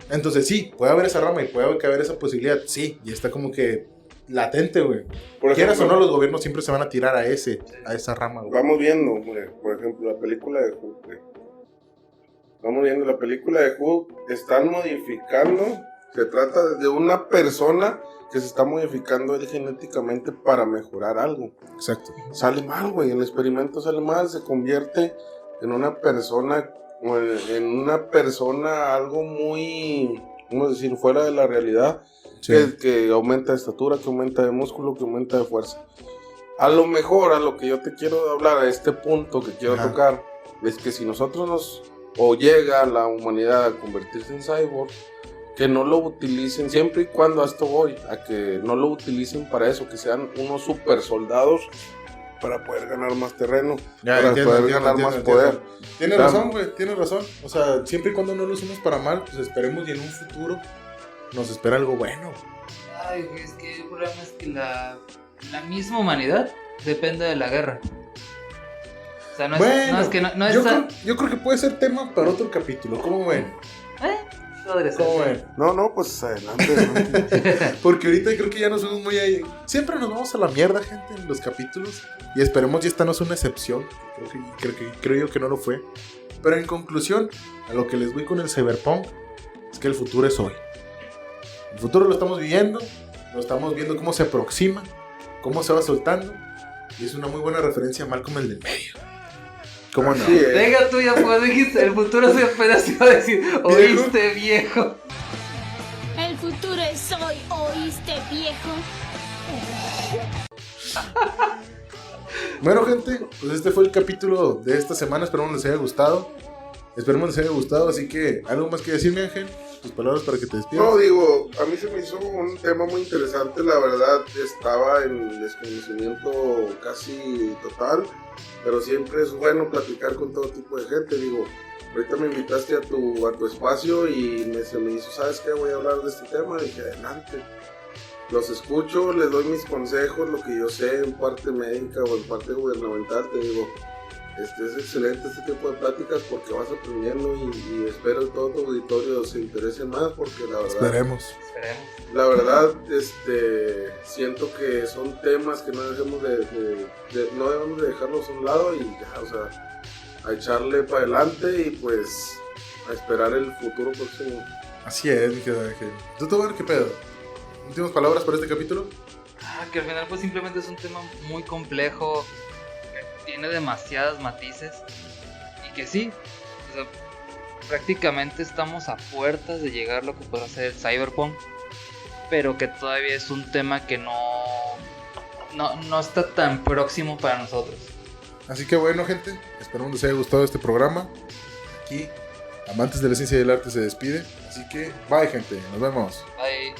Entonces sí, puede haber esa rama y puede haber esa posibilidad. Sí, y está como que latente, güey. Por Quieras o ejemplo, no, los gobiernos siempre se van a tirar a esa rama, güey. vamos viendo, güey, por ejemplo, la película de Hulk, güey. Vamos viendo la película de Hulk, están modificando, se trata de una persona que se está modificando él genéticamente para mejorar algo. Exacto. Sale mal, güey, el experimento sale mal, se convierte en una persona, algo muy, vamos a decir, fuera de la realidad, Sí. que aumenta de estatura, que aumenta de músculo, que aumenta de fuerza. A lo mejor, a lo que yo te quiero hablar, a este punto que quiero Ajá. tocar, es que si nosotros o llega la humanidad a convertirse en cyborg, que no lo utilicen, siempre y cuando a esto voy, a que no lo utilicen para eso, que sean unos super soldados para poder ganar más terreno, Ya, para entiendo, poder entiendo, ganar más entiendo. poder. Tienes Ya. razón, güey, tienes razón. O sea, siempre y cuando no lo usemos para mal, pues esperemos y en un futuro nos espera algo bueno. Ay, güey, es que el problema es que la misma humanidad depende de la guerra. O sea, no es, Bueno, no es que no es yo creo que puede ser tema para otro capítulo. ¿Cómo ven? podría ser. ¿Cómo ven? No, pues adelante. Porque ahorita creo que ya nos fuimos muy ahí. Siempre nos vamos a la mierda, gente, en los capítulos. Y esperemos ya esta no es una excepción. Creo yo que no lo fue. Pero en conclusión, a lo que les voy con el Cyberpunk es que el futuro es hoy. El futuro lo estamos viviendo. Lo estamos viendo cómo se aproxima, cómo se va soltando. Y es una muy buena referencia a Malcolm el del medio. ¿Cómo no? Sí, Venga tú ya, pues dijiste, el futuro se apenas iba a decir, oíste viejo. El futuro es hoy, ¿oíste, viejo? Bueno, gente, pues este fue el capítulo de esta semana. Esperamos les haya gustado. Así que, ¿algo más que decirme, Ángel? Tus palabras para que te despidas. No, digo, a mí se me hizo un tema muy interesante, la verdad estaba en desconocimiento casi total, pero siempre es bueno platicar con todo tipo de gente, digo, ahorita me invitaste a tu espacio y se me hizo, ¿sabes qué? Voy a hablar de este tema, dije, adelante, los escucho, les doy mis consejos, lo que yo sé en parte médica o en parte gubernamental, te digo, es excelente este tipo de pláticas porque vas aprendiendo y espero que todo tu auditorio se interese más porque la verdad, Esperemos. la verdad, siento que son temas que no debemos no debemos de dejarlos a un lado y ya, o sea, a echarle para adelante y pues a esperar el futuro próximo. Así es, mi querido Ángel. ¿Tú, Tobar, qué pedo? ¿Últimas palabras para este capítulo? Que al final pues simplemente es un tema muy complejo, que tiene demasiadas matices y que sí, o sea, prácticamente estamos a puertas de llegar a lo que podrá ser el Cyberpunk, pero que todavía es un tema que no está tan próximo para nosotros. Así que bueno, gente, esperamos les haya gustado este programa. Aquí, Amantes de la Ciencia y del Arte se despide. Así que, bye, gente, nos vemos. Bye.